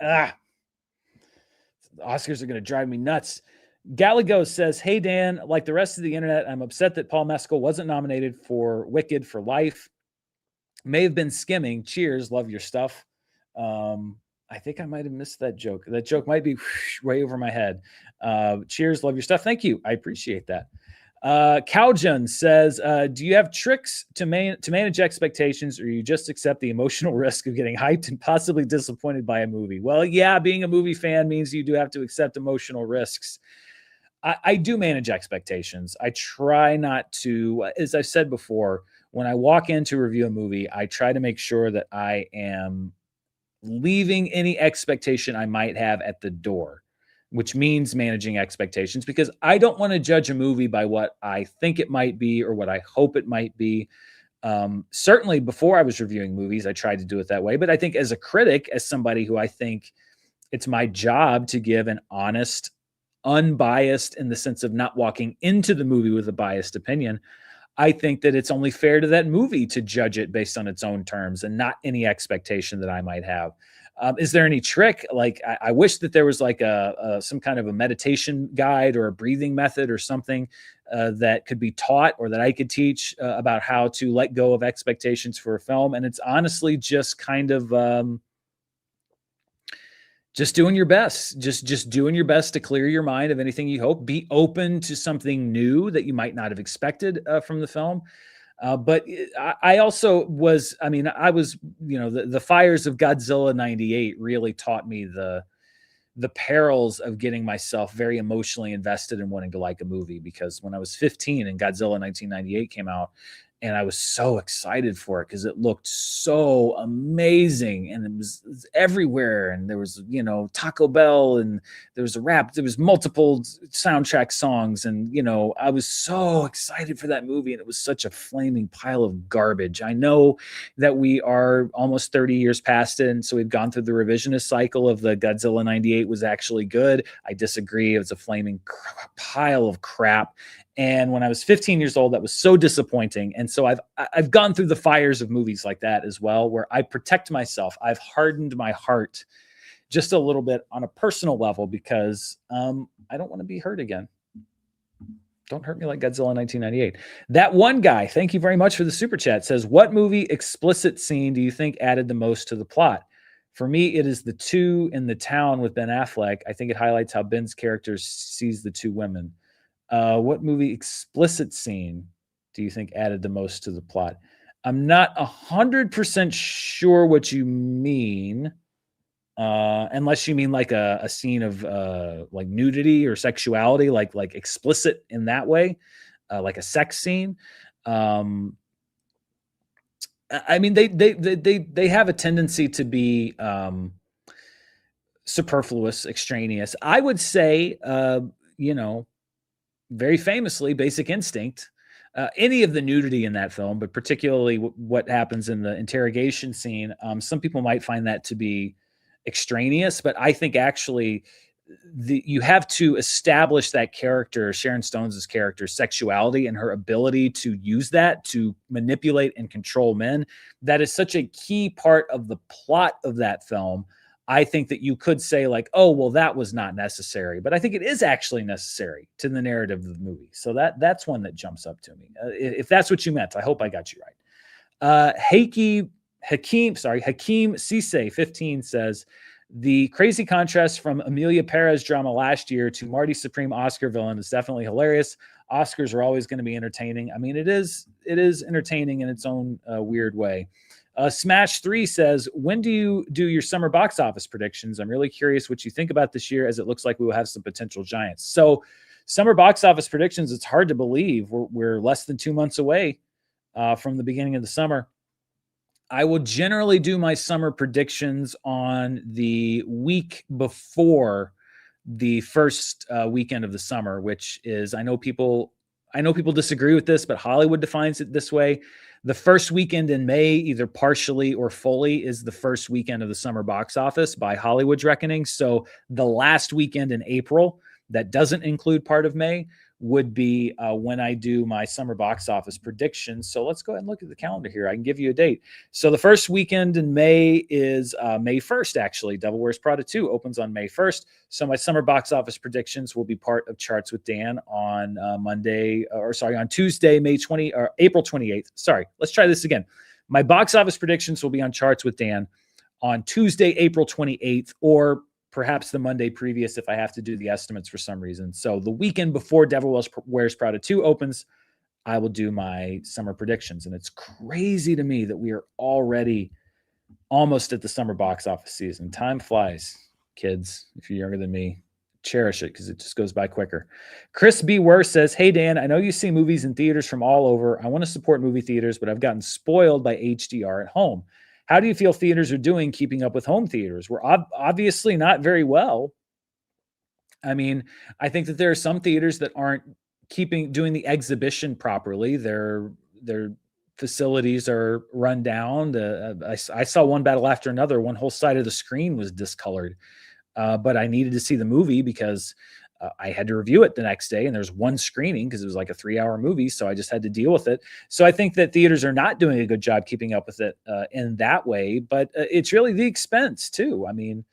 The Oscars are going to drive me nuts. Gallagher says, hey, Dan, like the rest of the internet, I'm upset that Paul Mescal wasn't nominated for Wicked for Life. May have been skimming. Cheers. Love your stuff. I think I might have missed that joke. That joke might be way over my head. Cheers. Love your stuff. Thank you. I appreciate that. Cowjun says, do you have tricks to manage expectations, or you just accept the emotional risk of getting hyped and possibly disappointed by a movie? Well, yeah, being a movie fan means you do have to accept emotional risks. I do manage expectations. I try not to, as I've said before, when I walk in to review a movie, I try to make sure that I am leaving any expectation I might have at the door, which means managing expectations, because I don't want to judge a movie by what I think it might be or what I hope it might be. Certainly before I was reviewing movies, I tried to do it that way. But I think as a critic, as somebody who I think it's my job to give an honest, unbiased, in the sense of not walking into the movie with a biased opinion, I think that it's only fair to that movie to judge it based on its own terms and not any expectation that I might have. Is there any trick? Like, I wish that there was like some kind of a meditation guide or a breathing method or something that could be taught, or that I could teach about how to let go of expectations for a film. And it's honestly just kind of just doing your best, just doing your best to clear your mind of anything you hope. Be open to something new that you might not have expected from the film. But I also was, I was, the fires of Godzilla 98 really taught me the perils of getting myself very emotionally invested in wanting to like a movie. Because when I was 15 and Godzilla 1998 came out, and I was so excited for it because it looked so amazing, and it was everywhere. And there was, Taco Bell, and there was a rap. There was multiple soundtrack songs. And, I was so excited for that movie, and it was such a flaming pile of garbage. I know that we are almost 30 years past it, and so we've gone through the revisionist cycle of the Godzilla 98 was actually good. I disagree. It was a flaming pile of crap. And when I was 15 years old, that was so disappointing. And so I've gone through the fires of movies like that as well, where I protect myself. I've hardened my heart just a little bit on a personal level because I don't want to be hurt again. Don't hurt me like Godzilla 1998. That one guy, thank you very much for the super chat, says, what movie explicit scene do you think added the most to the plot? For me, it is the two in the town with Ben Affleck. I think it highlights how Ben's character sees the two women. What movie explicit scene do you think added the most to the plot? I'm not 100% sure what you mean. Unless you mean like a scene of like nudity or sexuality, like explicit in that way, like a sex scene. I mean, they have a tendency to be superfluous, extraneous. I would say, very famously, Basic Instinct. Any of the nudity in that film, but particularly what happens in the interrogation scene. Some people might find that to be extraneous, but I think actually you have to establish that character, Sharon Stone's character, sexuality and her ability to use that to manipulate and control men. That is such a key part of the plot of that film. I think that you could say like, oh, well, that was not necessary, but I think it is actually necessary to the narrative of the movie. So that's one that jumps up to me. If that's what you meant, I hope I got you right. Hakeem Cisse 15 says, the crazy contrast from Amelia Perez drama last year to Marty Supreme Oscar villain is definitely hilarious. Oscars are always going to be entertaining. I mean, it is entertaining in its own weird way. Smash 3 says, when do you do your summer box office predictions? I'm really curious what you think about this year, as it looks like we will have some potential giants. So summer box office predictions, it's hard to believe. We're less than 2 months away from the beginning of the summer. I will generally do my summer predictions on the week before the first weekend of the summer, which is, I know people disagree with this, but Hollywood defines it this way. The first weekend in May, either partially or fully, is the first weekend of the summer box office by Hollywood's reckoning. So the last weekend in April, that doesn't include part of May, would be when I do my summer box office predictions. So let's go ahead and look at the calendar here. I can give you a date. So the first weekend in May is May 1st, actually. Devil Wears Prada 2 opens on May 1st. So my summer box office predictions will be part of Charts with Dan on on Tuesday, April 28th. Sorry, let's try this again. My box office predictions will be on Charts with Dan on Tuesday, April 28th, or perhaps the Monday previous if I have to do the estimates for some reason. So the weekend before Devil Wears Prada 2 opens, I will do my summer predictions. And it's crazy to me that we are already almost at the summer box office season. Time flies, kids. If you're younger than me, cherish it because it just goes by quicker. Chris B. Worth says, hey, Dan, I know you see movies in theaters from all over. I want to support movie theaters, but I've gotten spoiled by HDR at home. How do you feel theaters are doing keeping up with home theaters? We're obviously not very well. I mean, I think that there are some theaters that aren't doing the exhibition properly. Their facilities are run down. I saw one battle after another. One whole side of the screen was discolored. But I needed to see the movie because I had to review it the next day, and there's one screening because it was like a 3-hour movie. So I just had to deal with it. So I think that theaters are not doing a good job keeping up with it in that way, but it's really the expense too. I mean,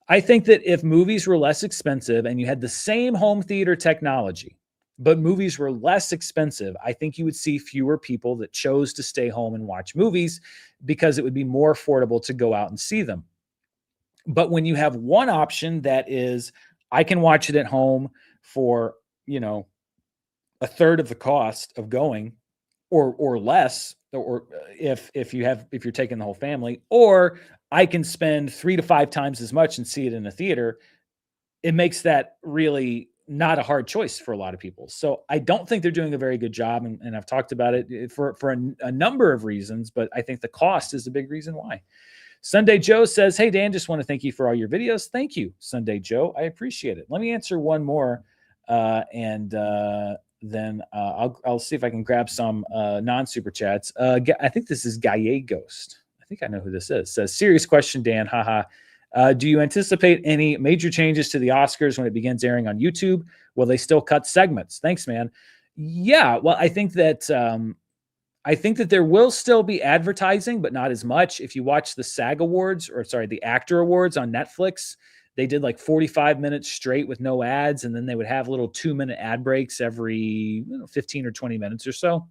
I think that if movies were less expensive and you had the same home theater technology, but movies were less expensive, I think you would see fewer people that chose to stay home and watch movies because it would be more affordable to go out and see them. But when you have one option that is, I can watch it at home for, a third of the cost of going or less, or if you're taking the whole family, or I can spend 3 to 5 times as much and see it in a theater, it makes that really not a hard choice for a lot of people. So I don't think they're doing a very good job. And I've talked about it for a number of reasons, but I think the cost is a big reason why. Sunday Joe says, hey, Dan, just want to thank you for all your videos. Thank you, Sunday Joe. I appreciate it. Let me answer one more, and then I'll see if I can grab some non-super chats. I think this is Gaye Ghost. I think I know who this is. Says, serious question, Dan. Haha. Do you anticipate any major changes to the Oscars when it begins airing on YouTube? Will they still cut segments? Thanks, man. Yeah, well, I think that there will still be advertising, but not as much. If you watch the SAG Awards, or sorry, the Actor Awards on Netflix, they did like 45 minutes straight with no ads, and then they would have little 2-minute ad breaks every 15 or 20 minutes or so.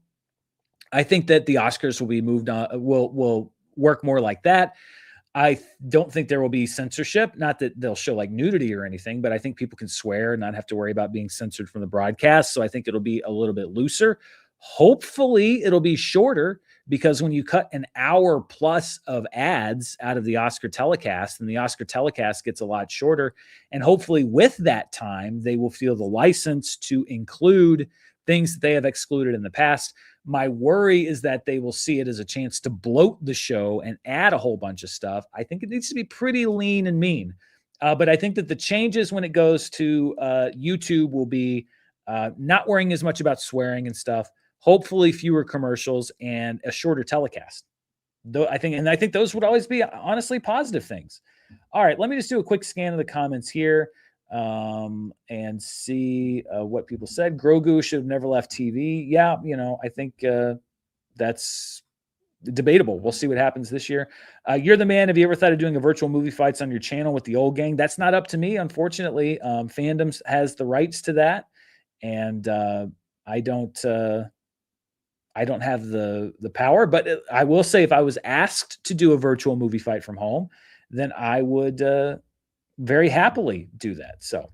I think that the Oscars will be moved on, will work more like that. I don't think there will be censorship. Not that they'll show like nudity or anything, but I think people can swear and not have to worry about being censored from the broadcast. So I think it'll be a little bit looser. Hopefully it'll be shorter, because when you cut an hour plus of ads out of the Oscar telecast, then the Oscar telecast gets a lot shorter. And hopefully with that time, they will feel the license to include things that they have excluded in the past. My worry is that they will see it as a chance to bloat the show and add a whole bunch of stuff. I think it needs to be pretty lean and mean. But I think that the changes when it goes to YouTube will be not worrying as much about swearing and stuff. Hopefully fewer commercials and a shorter telecast. Though I think those would always be honestly positive things. All right, let me just do a quick scan of the comments here and see what people said. Grogu should have never left TV. Yeah, I think that's debatable. We'll see what happens this year. You're the man. Have you ever thought of doing a virtual movie fights on your channel with the old gang? That's not up to me, unfortunately. Fandoms has the rights to that, and I don't have the power. But I will say, if I was asked to do a virtual movie fight from home, then I would very happily do that. So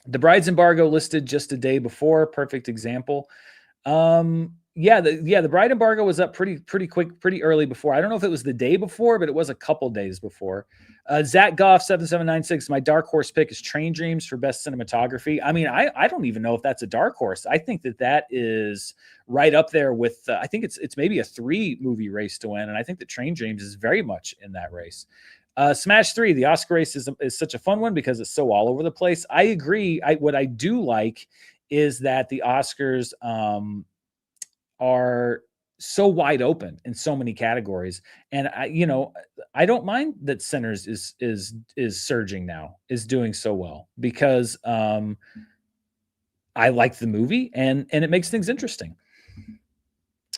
the bride's embargo listed just a day before. Perfect example. The bride embargo was up pretty quick, pretty early before. I don't know if it was the day before, but it was a couple days before. Zach Goff 7796. My dark horse pick is Train Dreams for best cinematography. I mean, I don't even know if that's a dark horse. I think that is right up there with. I think it's maybe a 3-movie race to win, and I think that Train Dreams is very much in that race. Smash 3, the Oscar race is such a fun one because it's so all over the place. I agree. What I do like is that the Oscars are so wide open in so many categories, and I don't mind that Sinners is surging now, is doing so well, because I like the movie and it makes things interesting.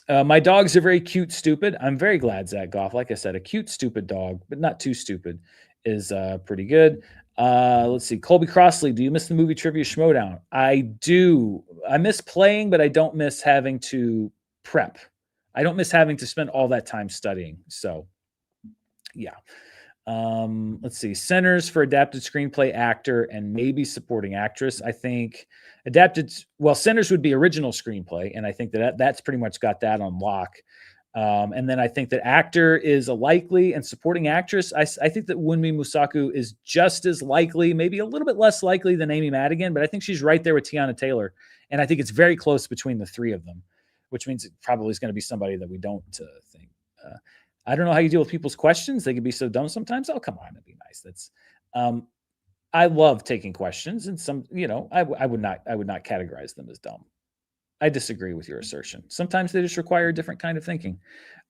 My dogs are very cute, stupid. I'm very glad, Zach Goff. Like I said, a cute, stupid dog, but not too stupid, is pretty good. Let's see. Colby Crossley, do you miss the movie Trivia Schmodown? I do. I miss playing, but I don't miss having to prep. I don't miss having to spend all that time studying. So, yeah. Let's see. Centers for adapted screenplay, actor, and maybe supporting actress. I think centers would be original screenplay, and I think that's pretty much got that on lock. And then I think that actor is a likely, and supporting actress, I think that Wunmi Musaku is just as likely, maybe a little bit less likely than Amy Madigan, but I think she's right there with Tiana Taylor. And I think it's very close between the three of them, which means it probably is going to be somebody that we don't think. I don't know how you deal with people's questions. They can be so dumb sometimes. Oh, come on, it'd be nice. That's I love taking questions, and some, I would not categorize them as dumb. I disagree with your assertion. Sometimes they just require a different kind of thinking.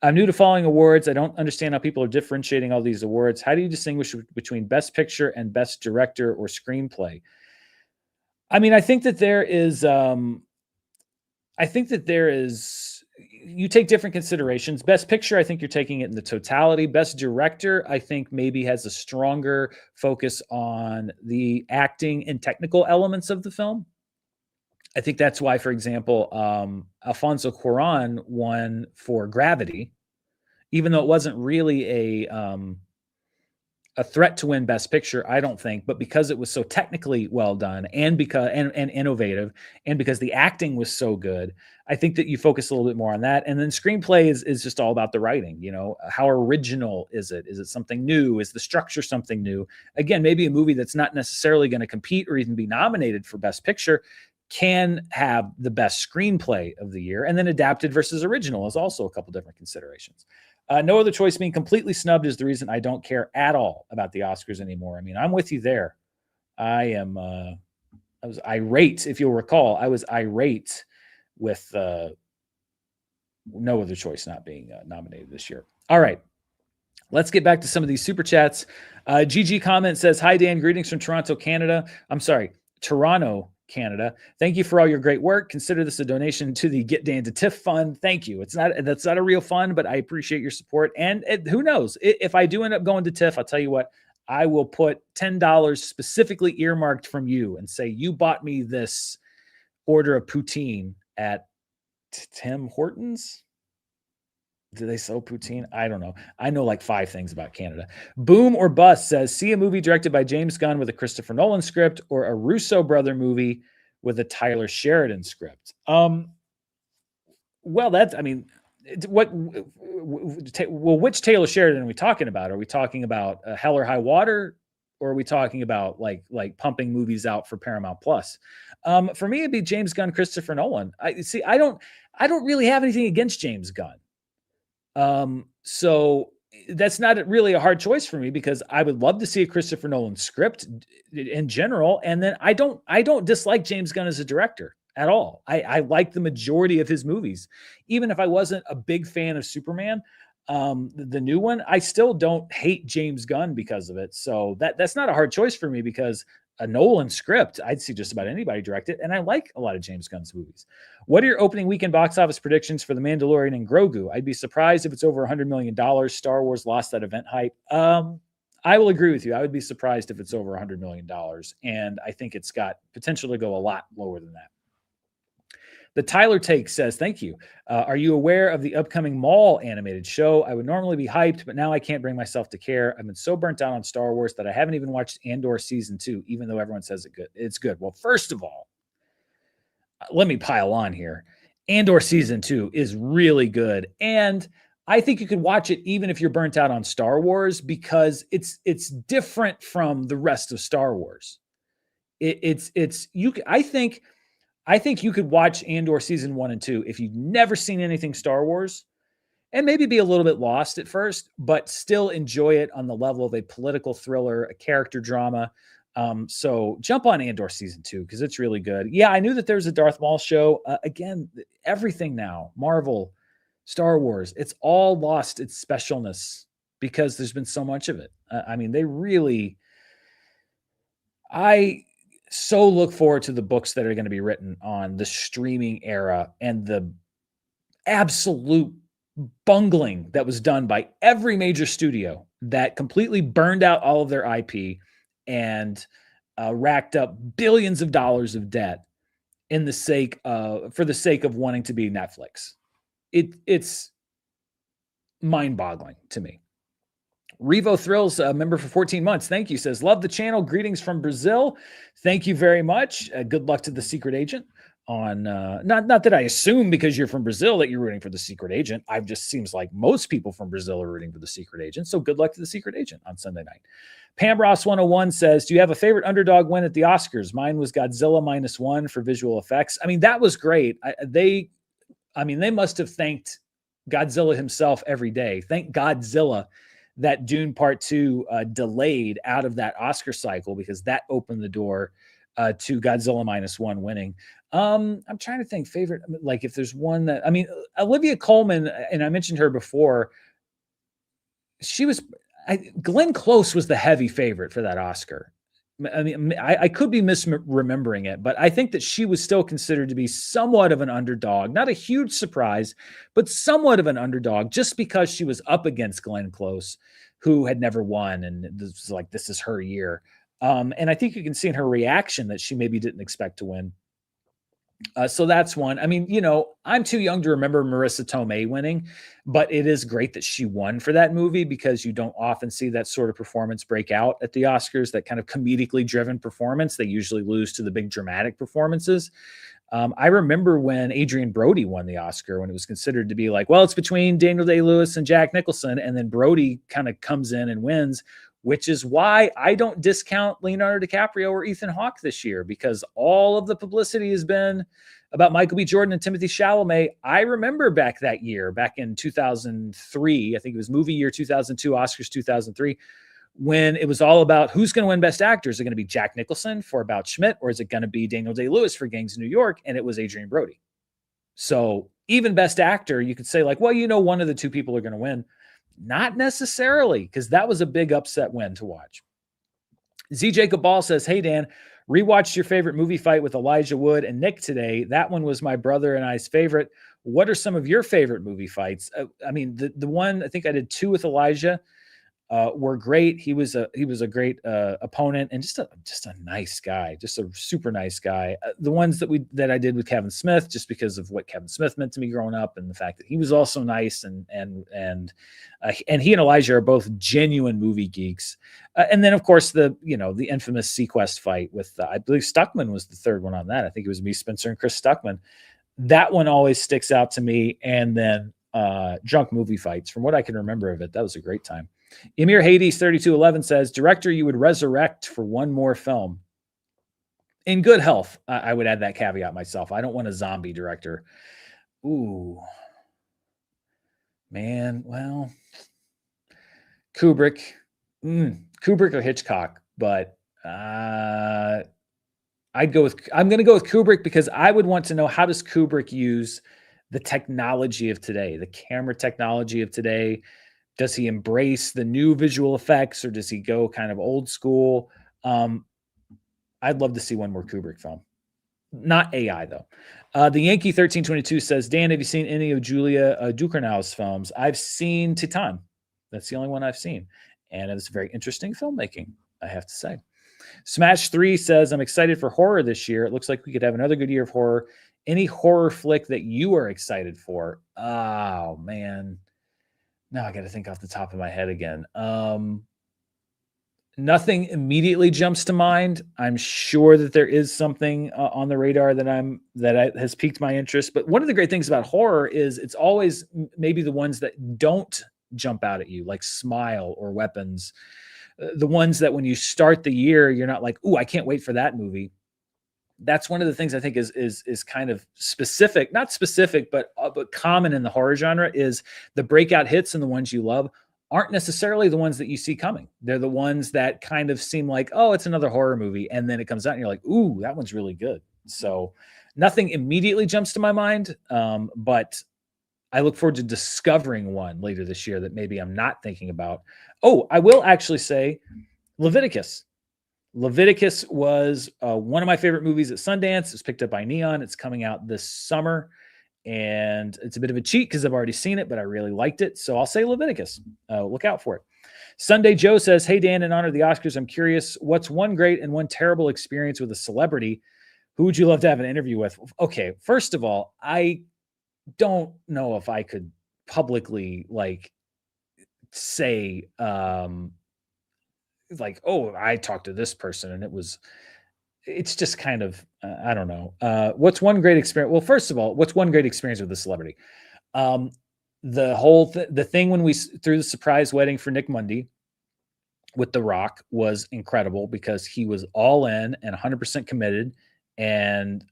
I'm new to following awards. I don't understand how people are differentiating all these awards. How do you distinguish between Best Picture and Best Director or Screenplay? I mean, I think that there is, you take different considerations. Best Picture, I think you're taking it in the totality. Best Director, I think maybe has a stronger focus on the acting and technical elements of the film. I think that's why, for example, Alfonso Cuarón won for Gravity, even though it wasn't really a threat to win Best Picture, I don't think, but because it was so technically well done and because and innovative, and because the acting was so good, I think that you focus a little bit more on that. And then screenplay is just all about the writing. How original is it? Is it something new? Is the structure something new? Again, maybe a movie that's not necessarily going to compete or even be nominated for Best Picture can have the best screenplay of the year. And then adapted versus original is also a couple different considerations. No Other Choice being completely snubbed is the reason I don't care at all about the Oscars anymore. I mean, I'm with you there. I was irate. If you'll recall, I was irate with No Other Choice not being nominated this year. All right. Let's get back to some of these super chats. GG comment says, hi, Dan, greetings from Toronto, Canada. I'm sorry, Toronto, Canada. Thank you for all your great work. Consider this a donation to the Get Dan to TIFF fund. Thank you. That's not a real fund, but I appreciate your support. And who knows, if I do end up going to TIFF, I'll tell you what, I will put $10 specifically earmarked from you and say, you bought me this order of poutine at Tim Hortons. Do they sell poutine? I don't know. I know like 5 things about Canada. Boom or Bust says, see a movie directed by James Gunn with a Christopher Nolan script, or a Russo brother movie with a Tyler Sheridan script. Well, that's, I mean, which Taylor Sheridan are we talking about? Are we talking about Hell or High Water, or are we talking about like pumping movies out for Paramount Plus? For me, it'd be James Gunn, Christopher Nolan. I don't really have anything against James Gunn. So that's not really a hard choice for me, because I would love to see a Christopher Nolan script in general. And then I don't dislike James Gunn as a director at all. I like the majority of his movies. Even if I wasn't a big fan of Superman, the new one, I still don't hate James Gunn because of it. So that's not a hard choice for me, because a Nolan script, I'd see just about anybody direct it. And I like a lot of James Gunn's movies. What are your opening weekend box office predictions for The Mandalorian and Grogu? I'd be surprised if it's over $100 million. Star Wars lost that event hype. I will agree with you. I would be surprised if it's over $100 million. And I think it's got potential to go a lot lower than that. The Tyler Take says, thank you. Are you aware of the upcoming Maul animated show? I would normally be hyped, but now I can't bring myself to care. I've been so burnt out on Star Wars that I haven't even watched Andor season 2, even though everyone says it's good. Well, first of all, let me pile on here. Andor season 2 is really good. And I think you could watch it even if you're burnt out on Star Wars, because it's different from the rest of Star Wars. I think you could watch Andor season 1 and 2 if you've never seen anything Star Wars, and maybe be a little bit lost at first, but still enjoy it on the level of a political thriller, a character drama. So jump on Andor season 2, because it's really good. Yeah, I knew that there's a Darth Maul show. Again, everything now, Marvel, Star Wars, it's all lost its specialness because there's been so much of it. I mean, I so look forward to the books that are going to be written on the streaming era and the absolute bungling that was done by every major studio that completely burned out all of their IP and racked up billions of dollars of debt for the sake of wanting to be Netflix. It's mind-boggling to me. Revo Thrills, a member for 14 months. Thank you. Says, love the channel. Greetings from Brazil. Thank you very much. Good luck to the secret agent on, not that I assume because you're from Brazil that you're rooting for the secret agent. It just seems like most people from Brazil are rooting for the secret agent. So good luck to the secret agent on Sunday night. Pam Ross 101 says, do you have a favorite underdog win at the Oscars? Mine was Godzilla -1 for visual effects. I mean, that was great. They must have thanked Godzilla himself every day. Thank Godzilla that Dune Part 2 delayed out of that Oscar cycle, because that opened the door to Godzilla -1 winning. I'm trying to think favorite, like if there's one that, I mean, Olivia Colman, and I mentioned her before, Glenn Close was the heavy favorite for that Oscar. I mean, I could be misremembering it, but I think that she was still considered to be somewhat of an underdog, not a huge surprise, but somewhat of an underdog, just because she was up against Glenn Close, who had never won. And this is her year. And I think you can see in her reaction that she maybe didn't expect to win. So that's one. I mean, I'm too young to remember Marissa Tomei winning, but it is great that she won for that movie, because you don't often see that sort of performance break out at the Oscars, that kind of comedically driven performance. They usually lose to the big dramatic performances. I remember when Adrian Brody won the Oscar, when it was considered to be like, well, it's between Daniel Day-Lewis and Jack Nicholson, and then Brody kind of comes in and wins, which is why I don't discount Leonardo DiCaprio or Ethan Hawke this year, because all of the publicity has been about Michael B. Jordan and Timothee Chalamet. I remember back that year, back in 2003, I think it was movie year 2002, Oscars 2003, when it was all about who's going to win Best Actor. Is it going to be Jack Nicholson for About Schmidt, or is it going to be Daniel Day-Lewis for Gangs of New York? And it was Adrian Brody. So even Best Actor, you could say like, well, one of the two people are going to win. Not necessarily, because that was a big upset win to watch. Z. Jacob Ball says, hey, Dan, rewatched your favorite movie fight with Elijah Wood and Nick today. That one was my brother and I's favorite. What are some of your favorite movie fights? I mean, the one, I think I did 2 with Elijah. Were great. He was a great opponent and just a nice guy, just a super nice guy. The ones that I did with Kevin Smith, just because of what Kevin Smith meant to me growing up, and the fact that he was also nice, and he and Elijah are both genuine movie geeks. And then of course the infamous Sequest fight with I believe Stuckman was the third one on that. I think it was me, Spencer, and Chris Stuckman. That one always sticks out to me. And then drunk movie fights, from what I can remember of it, that was a great time. Emir Hades 3211 says, director you would resurrect for one more film. In good health, I would add that caveat myself. I don't want a zombie director. Ooh. Man, well, Kubrick. Kubrick or Hitchcock, but I'm going to go with Kubrick, because I would want to know, how does Kubrick use the technology of today, the camera technology of today? Does he embrace the new visual effects, or does he go kind of old school? I'd love to see one more Kubrick film. Not AI, though. The Yankee 1322 says, Dan, have you seen any of Julia Ducournau's films? I've seen Titan. That's the only one I've seen. And it's very interesting filmmaking, I have to say. Smash 3 says, I'm excited for horror this year. It looks like we could have another good year of horror. Any horror flick that you are excited for? Oh, man. Now I got to think off the top of my head again. Nothing immediately jumps to mind. I'm sure that there is something on the radar that has piqued my interest. But one of the great things about horror is it's always maybe the ones that don't jump out at you, like Smile or Weapons. The ones that when you start the year, you're not like, ooh, I can't wait for that movie. That's one of the things I think is kind of specific, not specific, but common in the horror genre, is the breakout hits and the ones you love aren't necessarily the ones that you see coming. They're the ones that kind of seem like, oh, it's another horror movie. And then it comes out and you're like, ooh, that one's really good. So nothing immediately jumps to my mind. But I look forward to discovering one later this year that maybe I'm not thinking about. Oh, I will actually say Leviticus. Leviticus was one of my favorite movies at Sundance. It was picked up by Neon. It's coming out this summer, and it's a bit of a cheat because I've already seen it, but I really liked it. So I'll say Leviticus. Look out for it. Sunday Joe says, hey, Dan, in honor of the Oscars, I'm curious, what's one great and one terrible experience with a celebrity? Who would you love to have an interview with? Okay, first of all, I don't know if I could publicly say oh, I talked to this person and it's just kind of, I don't know. What's one great experience? Well, first of all, what's one great experience with a celebrity? The whole the thing when we threw the surprise wedding for Nick Mundy with The Rock was incredible, because he was all in and 100% committed, and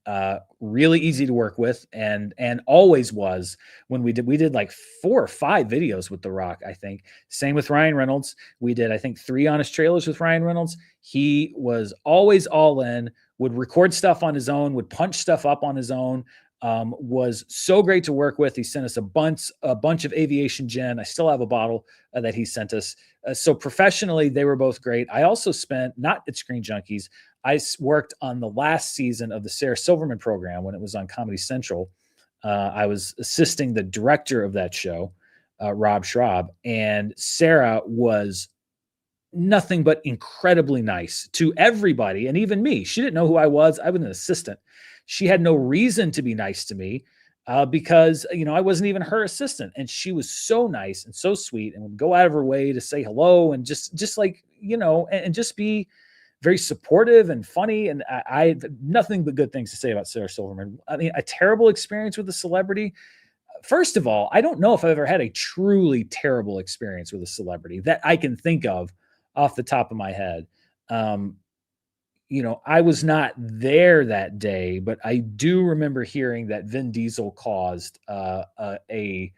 really easy to work with, and always was. When we did like 4 or 5 videos with The Rock, I think. Same with Ryan Reynolds. We did, I think, 3 honest trailers with Ryan Reynolds. He was always all in, would record stuff on his own, would punch stuff up on his own. Was so great to work with. He sent us a bunch of aviation gin. I still have a bottle that he sent us. So professionally, they were both great. I also spent, not at Screen Junkies, I worked on the last season of the Sarah Silverman program when it was on Comedy Central. I was assisting the director of that show, Rob Schraub, and Sarah was nothing but incredibly nice to everybody, and even me. She didn't know who I was. I was an assistant. She had no reason to be nice to me because, I wasn't even her assistant. And she was so nice and so sweet, and would go out of her way to say hello, and just like, and just be very supportive and funny. And I had nothing but good things to say about Sarah Silverman. I mean, a terrible experience with a celebrity. First of all, I don't know if I've ever had a truly terrible experience with a celebrity that I can think of off the top of my head. I was not there that day, but I do remember hearing that Vin Diesel caused a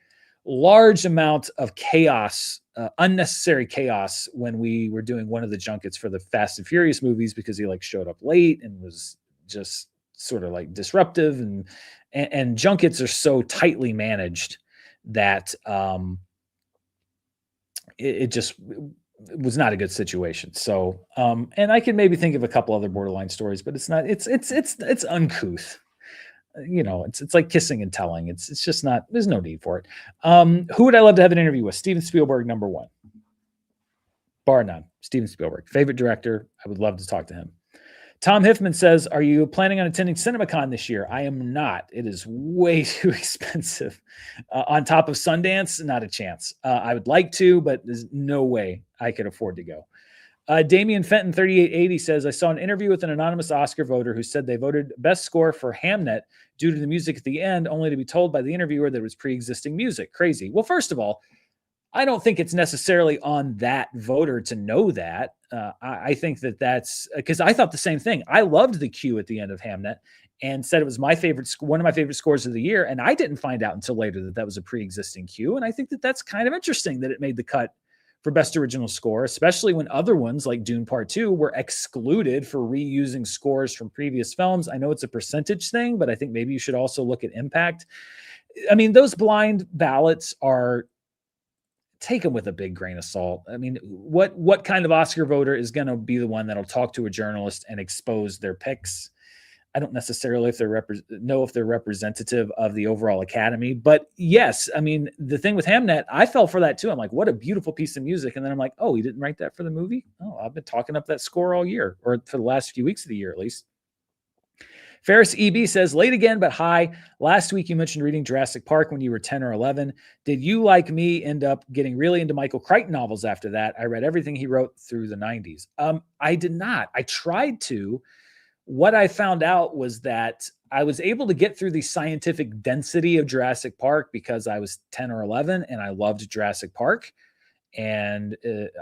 large amount of chaos, unnecessary chaos, when we were doing one of the junkets for the Fast and Furious movies, because he showed up late and was just sort of disruptive, and junkets are so tightly managed that it just was not a good situation. So, and I can maybe think of a couple other borderline stories, but it's not. It's uncouth. It's like kissing and telling. It's just not. There's no need for it. Who would I love to have an interview with? Steven Spielberg, number one, bar none. Steven Spielberg, favorite director. I would love to talk to him. Tom Hiffman says, are you planning on attending CinemaCon this year? I am not. It is way too expensive. On top of Sundance, not a chance. I would like to, but there's no way I could afford to go. Damian Fenton, 3880, says, I saw an interview with an anonymous Oscar voter who said they voted best score for Hamnet due to the music at the end, only to be told by the interviewer that it was pre-existing music. Crazy. Well, first of all, I don't think it's necessarily on that voter to know that. I think that's because I thought the same thing. I loved the cue at the end of Hamnet and said it was my favorite, one of my favorite scores of the year. And I didn't find out until later that that was a pre-existing cue. And I think that that's kind of interesting that it made the cut for best original score, especially when other ones like Dune Part 2 were excluded for reusing scores from previous films. I know it's a percentage thing, but I think maybe you should also look at impact. I mean, those blind ballots are taken with a big grain of salt. I mean, what kind of Oscar voter is going to be the one that'll talk to a journalist and expose their picks? I don't necessarily know if they're representative of the overall Academy, but yes, I mean, the thing with Hamnet, I fell for that too. I'm like, what a beautiful piece of music. And then I'm like, oh, he didn't write that for the movie? Oh, I've been talking up that score all year, or for the last few weeks of the year, at least. Ferris EB says, late again, but hi. Last week you mentioned reading Jurassic Park when you were 10 or 11. Did you, like me, end up getting really into Michael Crichton novels after that? I read everything he wrote through the 90s. I did not. I tried to. What I found out was that I was able to get through the scientific density of Jurassic Park because I was 10 or 11 and I loved Jurassic Park. And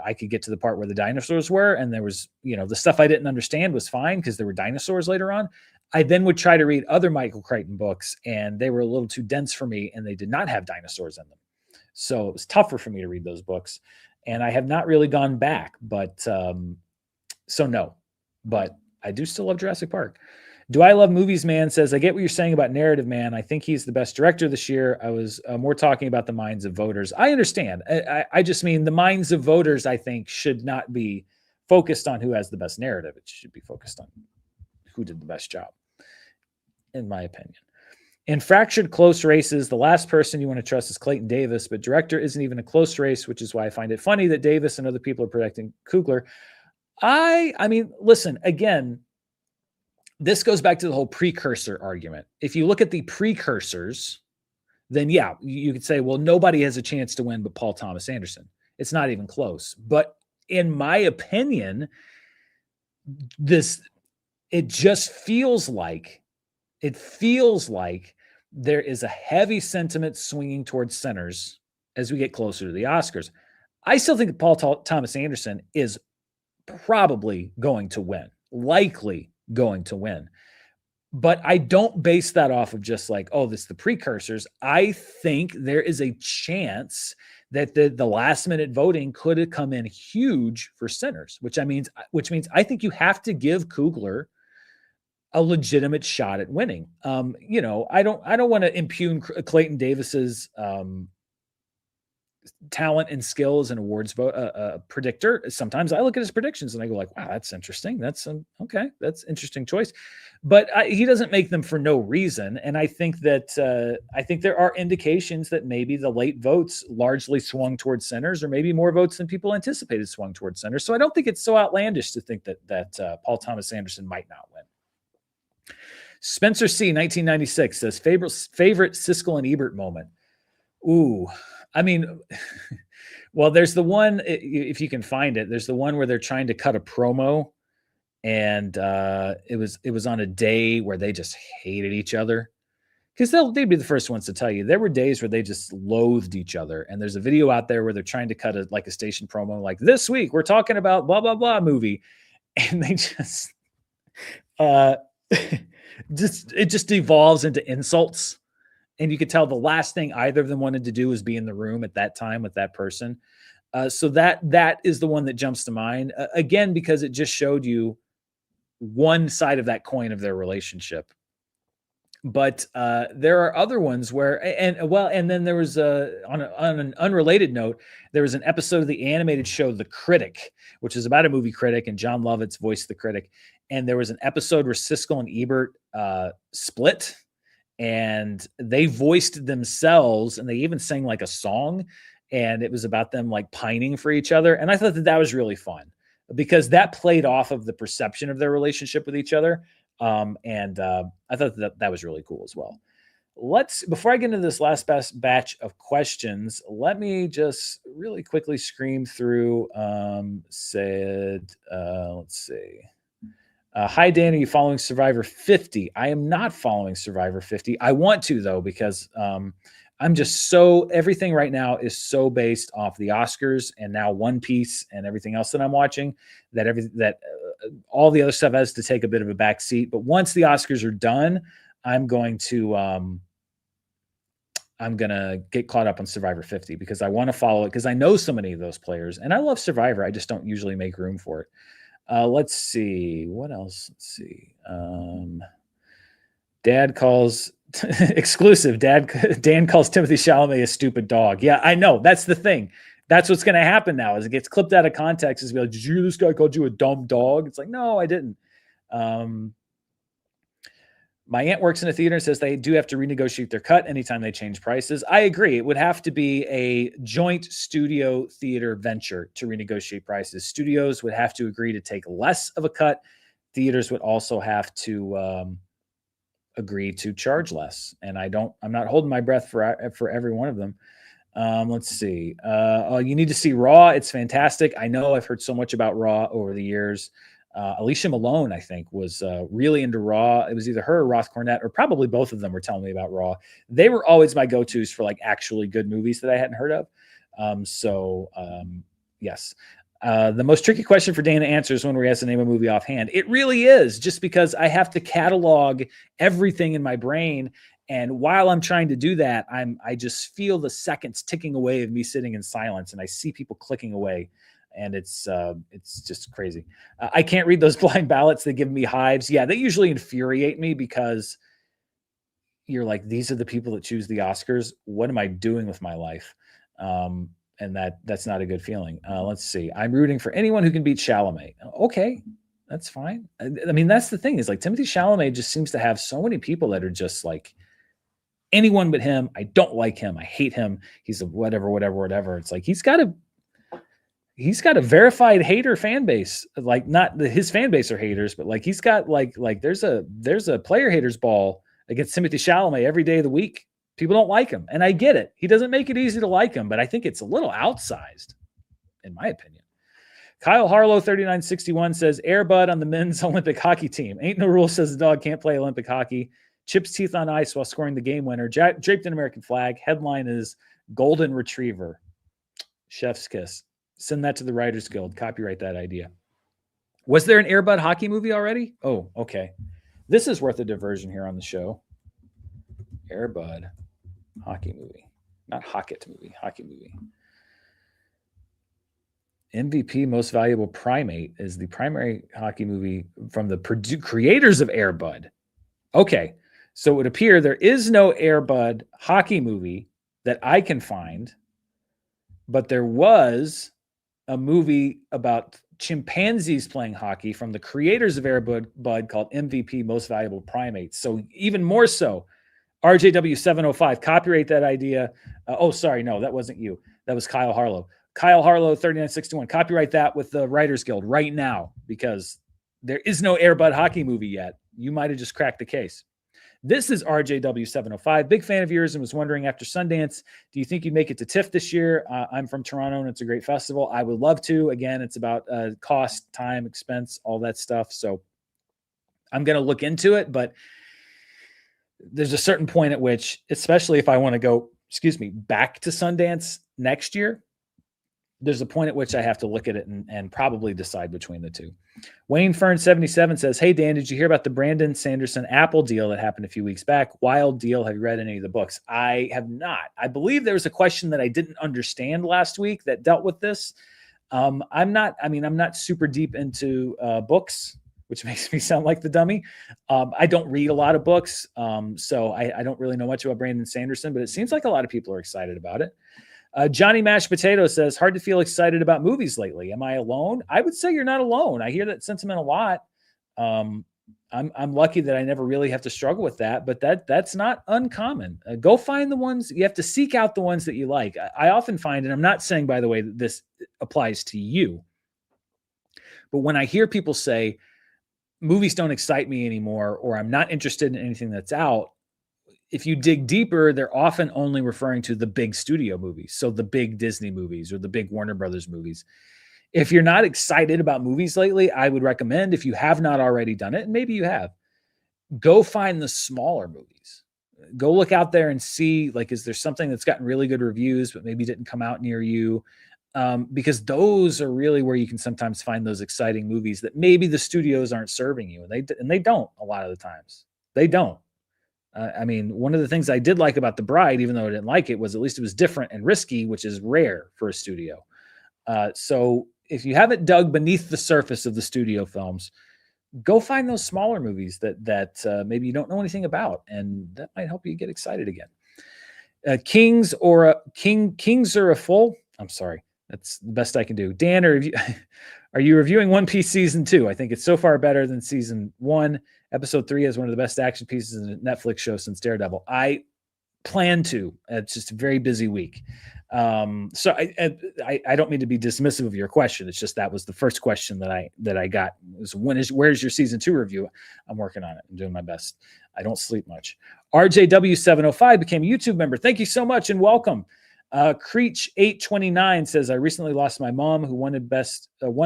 I could get to the part where the dinosaurs were. And there was, the stuff I didn't understand was fine because there were dinosaurs later on. I then would try to read other Michael Crichton books and they were a little too dense for me and they did not have dinosaurs in them. So it was tougher for me to read those books. And I have not really gone back, but so no, but I do still love Jurassic Park. Do I love movies, man? Says, I get what you're saying about narrative, man. I think he's the best director this year. I was more talking about the minds of voters. I understand. I just mean the minds of voters, I think, should not be focused on who has the best narrative. It should be focused on who did the best job, in my opinion. In fractured close races, the last person you want to trust is Clayton Davis, but director isn't even a close race, which is why I find it funny that Davis and other people are predicting Coogler. I mean, listen, again, this goes back to the whole precursor argument. If you look at the precursors, then yeah, you could say, well, nobody has a chance to win but Paul Thomas Anderson. It's not even close. But in my opinion, it just feels like there is a heavy sentiment swinging towards centers as we get closer to the Oscars. I still think that Paul Thomas Anderson is probably going to win, likely going to win. But I don't base that off of just like, oh, this is the precursors. I think there is a chance that the last minute voting could have come in huge for Sinners, which means I think you have to give Coogler a legitimate shot at winning. I don't want to impugn Clayton Davis's talent and skill as an awards predictor. Sometimes I look at his predictions and I go like, wow, that's interesting. That's okay. That's interesting choice. But he doesn't make them for no reason. And I think that there are indications that maybe the late votes largely swung towards Sinners, or maybe more votes than people anticipated swung towards Sinners. So I don't think it's so outlandish to think that Paul Thomas Anderson might not win. Spencer C, 1996 says, favorite Siskel and Ebert moment. Ooh, I mean, well, there's the one, if you can find it, there's the one where they're trying to cut a promo, and it was on a day where they just hated each other, because they'd be the first ones to tell you there were days where they just loathed each other. And there's a video out there where they're trying to cut a station promo, like, this week we're talking about blah blah blah movie, and they just it just devolves into insults. And you could tell the last thing either of them wanted to do was be in the room at that time with that person. So that is the one that jumps to mind, again, because it just showed you one side of that coin of their relationship. But there are other ones where, and then there was on an unrelated note, there was an episode of the animated show The Critic, which is about a movie critic, and John Lovitz voiced the critic. And there was an episode where Siskel and Ebert split, and they voiced themselves, and they even sang like a song, and it was about them like pining for each other. And I thought that was really fun because that played off of the perception of their relationship with each other. I thought that was really cool as well. Before I get into this last batch of questions, let me just really quickly scream through, let's see. Hi, Dan, are you following Survivor 50? I am not following Survivor 50. I want to, though, because I'm just everything right now is so based off the Oscars and now One Piece and everything else that I'm watching that all the other stuff has to take a bit of a back seat. But once the Oscars are done, I'm going to get caught up on Survivor 50 because I want to follow it because I know so many of those players and I love Survivor. I just don't usually make room for it. Let's see what else. Let's see. Dad calls exclusive. Dan calls Timothee Chalamet a stupid dog. Yeah, I know. That's the thing. That's what's going to happen now. As it gets clipped out of context, is be like, "Did you hear this guy called you a dumb dog?" It's like, no, I didn't. My aunt works in a theater and says they do have to renegotiate their cut anytime they change prices. I agree. It would have to be a joint studio theater venture to renegotiate prices. Studios would have to agree to take less of a cut. Theaters would also have to agree to charge less. And I'm not holding my breath for every one of them. Let's see. You need to see Raw. It's fantastic. I know I've heard so much about Raw over the years. Alicia Malone, I think, was really into Raw. It was either her or Roth Cornett, or probably both of them were telling me about Raw. They were always my go-tos for like actually good movies that I hadn't heard of. Yes. The most tricky question for Dan to answer is when we have to name a movie offhand. It really is, just because I have to catalog everything in my brain. And while I'm trying to do that, I just feel the seconds ticking away of me sitting in silence, and I see people clicking away. And it's just crazy. I can't read those blind ballots. They give me hives. Yeah, they usually infuriate me because you're like, these are the people that choose the Oscars. What am I doing with my life? And that's not a good feeling. Let's see. I'm rooting for anyone who can beat Chalamet. Okay, that's fine. I mean, that's the thing is like Timothee Chalamet just seems to have so many people that are just like anyone but him. I don't like him. I hate him. He's a whatever. It's like he's got a verified hater fan base. Like not his fan base are haters, but like he's got like there's a player haters ball against Timothée Chalamet every day of the week. People don't like him, and I get it. He doesn't make it easy to like him, but I think it's a little outsized, in my opinion. Kyle Harlow 3961 says Air Bud on the men's Olympic hockey team. Ain't no rule says the dog can't play Olympic hockey. Chips teeth on ice while scoring the game winner. Draped in American flag. Headline is Golden Retriever. Chef's kiss. Send that to the Writers Guild. Copyright that idea. Was there an Air Bud hockey movie already? Oh, okay. This is worth a diversion here on the show. Air Bud hockey movie. Not Hockett movie. Hockey movie. MVP Most Valuable Primate is the primary hockey movie from the creators of Air Bud. Okay. So it would appear there is no Air Bud hockey movie that I can find, but there was a movie about chimpanzees playing hockey from the creators of Air Bud called MVP Most Valuable Primates. So even more so, RJW 705, copyright that idea. Sorry, no, that wasn't you. That was Kyle Harlow. Kyle Harlow 3961, copyright that with the Writers Guild right now, because there is no Air Bud hockey movie yet. You might have just cracked the case. This is RJW 705. Big fan of yours and was wondering after Sundance, do you think you'd make it to TIFF this year? I'm from Toronto and it's a great festival. I would love to. Again, it's about cost, time, expense, all that stuff. So I'm going to look into it, but there's a certain point at which, especially if I want to go, back to Sundance next year, there's a point at which I have to look at it and probably decide between the two. Wayne Fern 77 says, hey, Dan, did you hear about the Brandon Sanderson Apple deal that happened a few weeks back? Wild deal. Have you read any of the books? I have not. I believe there was a question that I didn't understand last week that dealt with this. I'm not super deep into books. which makes me sound like the dummy. I don't read a lot of books, so I don't really know much about Brandon Sanderson, but it seems like a lot of people are excited about it. Johnny Mashed Potato says, hard to feel excited about movies lately. Am I alone? I would say you're not alone. I hear that sentiment a lot. I'm lucky that I never really have to struggle with that, but that's not uncommon. Go find the ones. You have to seek out the ones that you like. I often find, and I'm not saying, by the way, that this applies to you, but when I hear people say movies don't excite me anymore, or I'm not interested in anything that's out, if you dig deeper, they're often only referring to the big studio movies. So the big Disney movies or the big Warner Brothers movies. If you're not excited about movies lately, I would recommend, if you have not already done it, and maybe you have, go find the smaller movies. Go look out there and see, like, is there something that's gotten really good reviews, but maybe didn't come out near you? Because those are really where you can sometimes find those exciting movies that maybe the studios aren't serving you. And they don't a lot of the times. They don't. I mean, one of the things I did like about The Bride, even though I didn't like it, was at least it was different and risky, which is rare for a studio. So if you haven't dug beneath the surface of the studio films, go find those smaller movies that maybe you don't know anything about, and that might help you get excited again. Kings are a full. I'm sorry, that's the best I can do. Dan, are you reviewing One Piece season 2? I think it's so far better than season 1. Episode 3 is one of the best action pieces in a Netflix show since Daredevil. I plan to. It's just a very busy week. So I don't mean to be dismissive of your question. It's just that was the first question that I got was, where's your season 2 review? I'm working on it. I'm doing my best. I don't sleep much. RJW705 became a YouTube member. Thank you so much and welcome. Creech829 says, I recently lost my mom, who won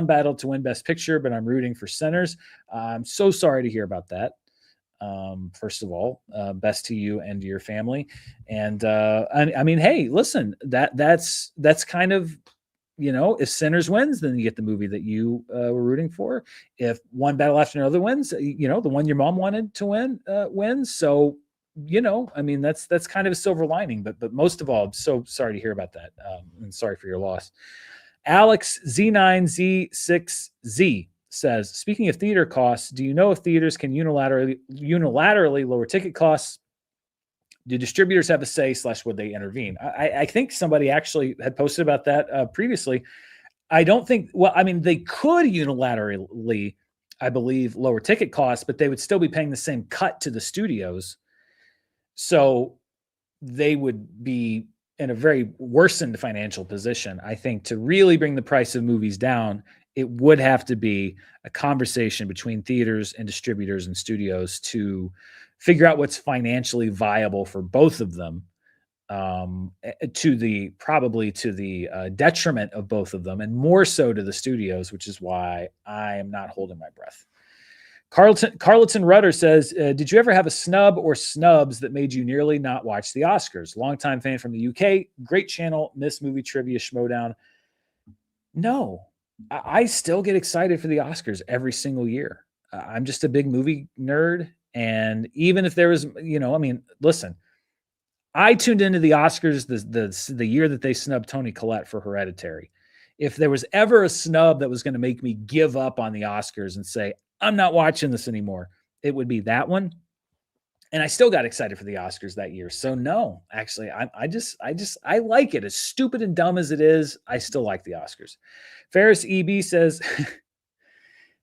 battle to win Best Picture, but I'm rooting for Sinners. I'm so sorry to hear about that. First of all, best to you and to your family. And I mean, hey, listen, that's kind of, if Sinners wins, then you get the movie that you were rooting for. If One Battle After Another wins, the one your mom wanted to win wins. So, I mean, that's kind of a silver lining. But most of all, I'm so sorry to hear about that. And sorry for your loss. Alex Z9Z6Z says, speaking of theater costs, do you know if theaters can unilaterally lower ticket costs? Do distributors have a say / would they intervene? I think somebody actually had posted about that previously. I don't think, they could unilaterally, I believe, lower ticket costs, but they would still be paying the same cut to the studios. So they would be in a very worsened financial position. I think to really bring the price of movies down, it would have to be a conversation between theaters and distributors and studios to figure out what's financially viable for both of them, to the detriment of both of them, and more so to the studios, which is why I am not holding my breath. Carlton Rudder says, did you ever have a snub or snubs that made you nearly not watch the Oscars? Longtime fan from the UK. Great channel. Miss Movie Trivia Schmodown. No. I still get excited for the Oscars every single year. I'm just a big movie nerd. And even if there was, listen, I tuned into the Oscars the year that they snubbed Toni Collette for Hereditary. If there was ever a snub that was going to make me give up on the Oscars and say, I'm not watching this anymore, it would be that one. And I still got excited for the Oscars that year. So no, actually, I like it. As stupid and dumb as it is, I still like the Oscars. Ferris EB says,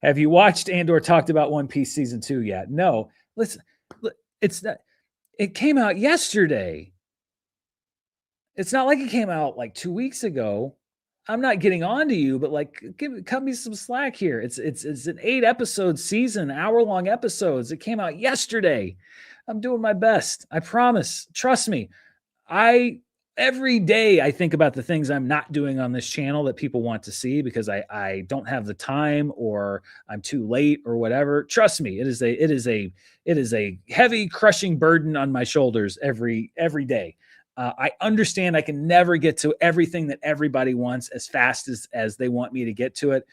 have you watched and/or talked about One Piece season 2 yet? No. Listen, it came out yesterday. It's not like it came out like 2 weeks ago. I'm not getting on to you, but cut me some slack here. It's an 8-episode season, hour-long episodes. It came out yesterday. I'm doing my best. I promise. Trust me. Every day I think about the things I'm not doing on this channel that people want to see because I don't have the time or I'm too late or whatever. Trust me, it is a heavy, crushing burden on my shoulders every day. I understand I can never get to everything that everybody wants as fast as they want me to get to it.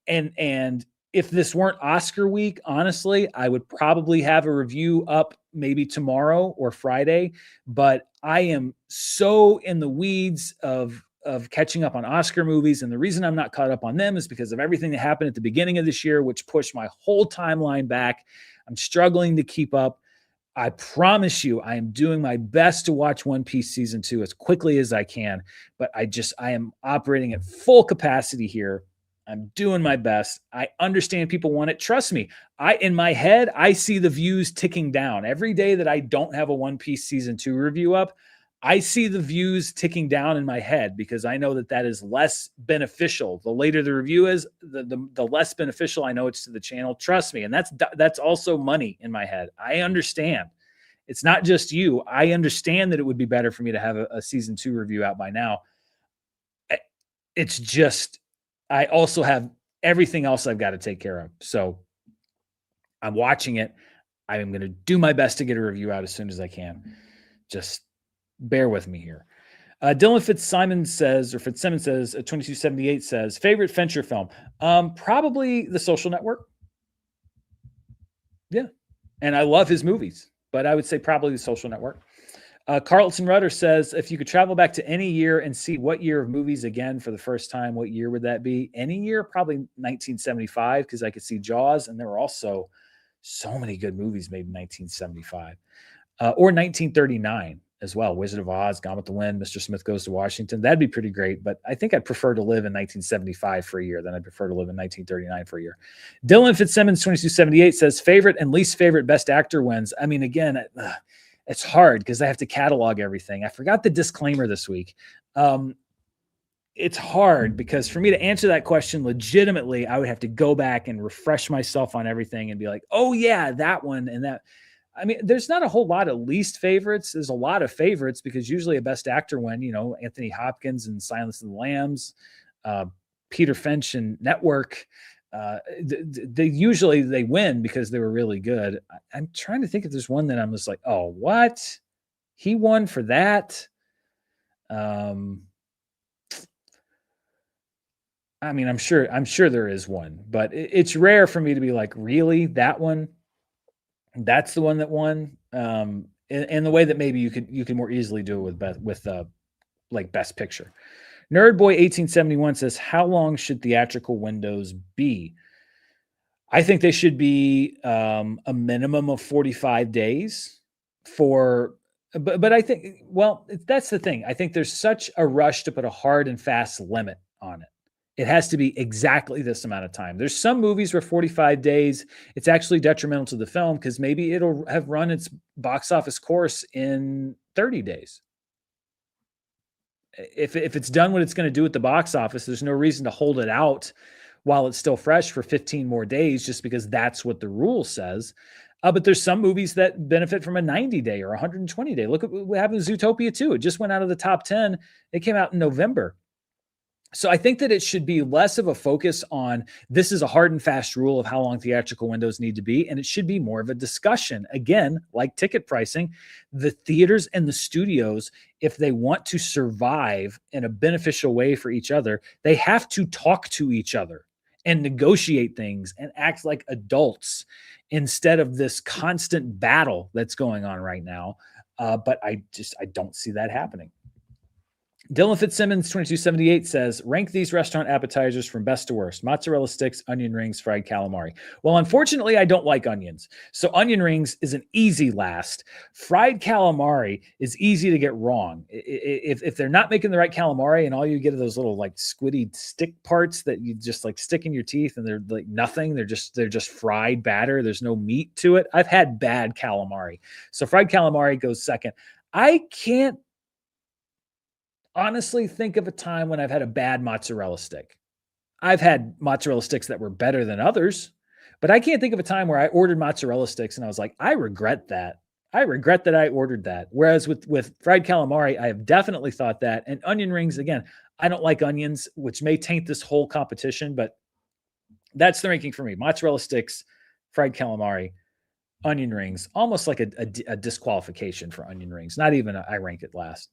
And if this weren't Oscar week, honestly, I would probably have a review up maybe tomorrow or Friday, but I am so in the weeds of of catching up on Oscar movies. And the reason I'm not caught up on them is because of everything that happened at the beginning of this year, which pushed my whole timeline back. I'm struggling to keep up. I promise you, I am doing my best to watch One Piece season 2 as quickly as I can, but I am operating at full capacity here. I'm doing my best. I understand people want it. Trust me, in my head, I see the views ticking down. Every day that I don't have a One Piece season 2 review up, I see the views ticking down in my head because I know that is less beneficial. The later the review is, the less beneficial I know it's to the channel. Trust me. And that's also money in my head. I understand. It's not just you. I understand that it would be better for me to have a season 2 review out by now. It's just, I also have everything else I've got to take care of. So I'm watching it. I'm going to do my best to get a review out as soon as I can. Just bear with me here. Dylan Fitzsimmons says, 2278 says, favorite Fincher film? Probably The Social Network. Yeah. And I love his movies, but I would say probably The Social Network. Carlton Rudder says, if you could travel back to any year and see what year of movies again for the first time, what year would that be? Any year? Probably 1975, because I could see Jaws, and there were also so many good movies made in 1975. Or 1939 as well. Wizard of Oz, Gone with the Wind, Mr. Smith Goes to Washington. That'd be pretty great, but I think I'd prefer to live in 1975 for a year than I'd prefer to live in 1939 for a year. Dylan Fitzsimmons, 2278 says, favorite and least favorite best actor wins. I mean, again, it's hard because I have to catalog everything. I forgot the disclaimer this week. It's hard because for me to answer that question legitimately, I would have to go back and refresh myself on everything and be like, oh yeah, that one and that. I mean, there's not a whole lot of least favorites. There's a lot of favorites because usually a best actor win, Anthony Hopkins in Silence of the Lambs, Peter Finch in Network. They usually win because they were really good. I'm trying to think if there's one that I'm just like, oh, what? He won for that? I mean, I'm sure there is one, but it's rare for me to be like, really, that one? That's the one that won. In the way that maybe you could more easily do it with like Best Picture. Nerdboy 1871 says, how long should theatrical windows be? I think they should be a minimum of 45 days but I think, well, that's the thing. I think there's such a rush to put a hard and fast limit on it. It has to be exactly this amount of time. There's some movies where 45 days, it's actually detrimental to the film because maybe it'll have run its box office course in 30 days. If it's done what it's going to do at the box office, there's no reason to hold it out while it's still fresh for 15 more days just because that's what the rule says. But there's some movies that benefit from a 90-day or 120-day. Look at what happened with Zootopia 2. It just went out of the top 10. It came out in November. So I think that it should be less of a focus on this is a hard and fast rule of how long theatrical windows need to be. And it should be more of a discussion. Again, like ticket pricing, the theaters and the studios, if they want to survive in a beneficial way for each other, they have to talk to each other and negotiate things and act like adults instead of this constant battle that's going on right now. But I don't see that happening. Dylan Fitzsimmons, 2278 says, rank these restaurant appetizers from best to worst. Mozzarella sticks, onion rings, fried calamari. Well, unfortunately, I don't like onions. So onion rings is an easy last. Fried calamari is easy to get wrong. If they're not making the right calamari and all you get are those little like squiddy stick parts that you just like stick in your teeth and they're like nothing. They're just fried batter. There's no meat to it. I've had bad calamari. So fried calamari goes second. I can't honestly think of a time when I've had a bad mozzarella stick. I've had mozzarella sticks that were better than others, but I can't think of a time where I ordered mozzarella sticks and I was like, I regret that. I regret that I ordered that. Whereas with fried calamari, I have definitely thought that. And onion rings, again, I don't like onions, which may taint this whole competition, but that's the ranking for me. Mozzarella sticks, fried calamari, onion rings, almost like a disqualification for onion rings. Not even I rank it last.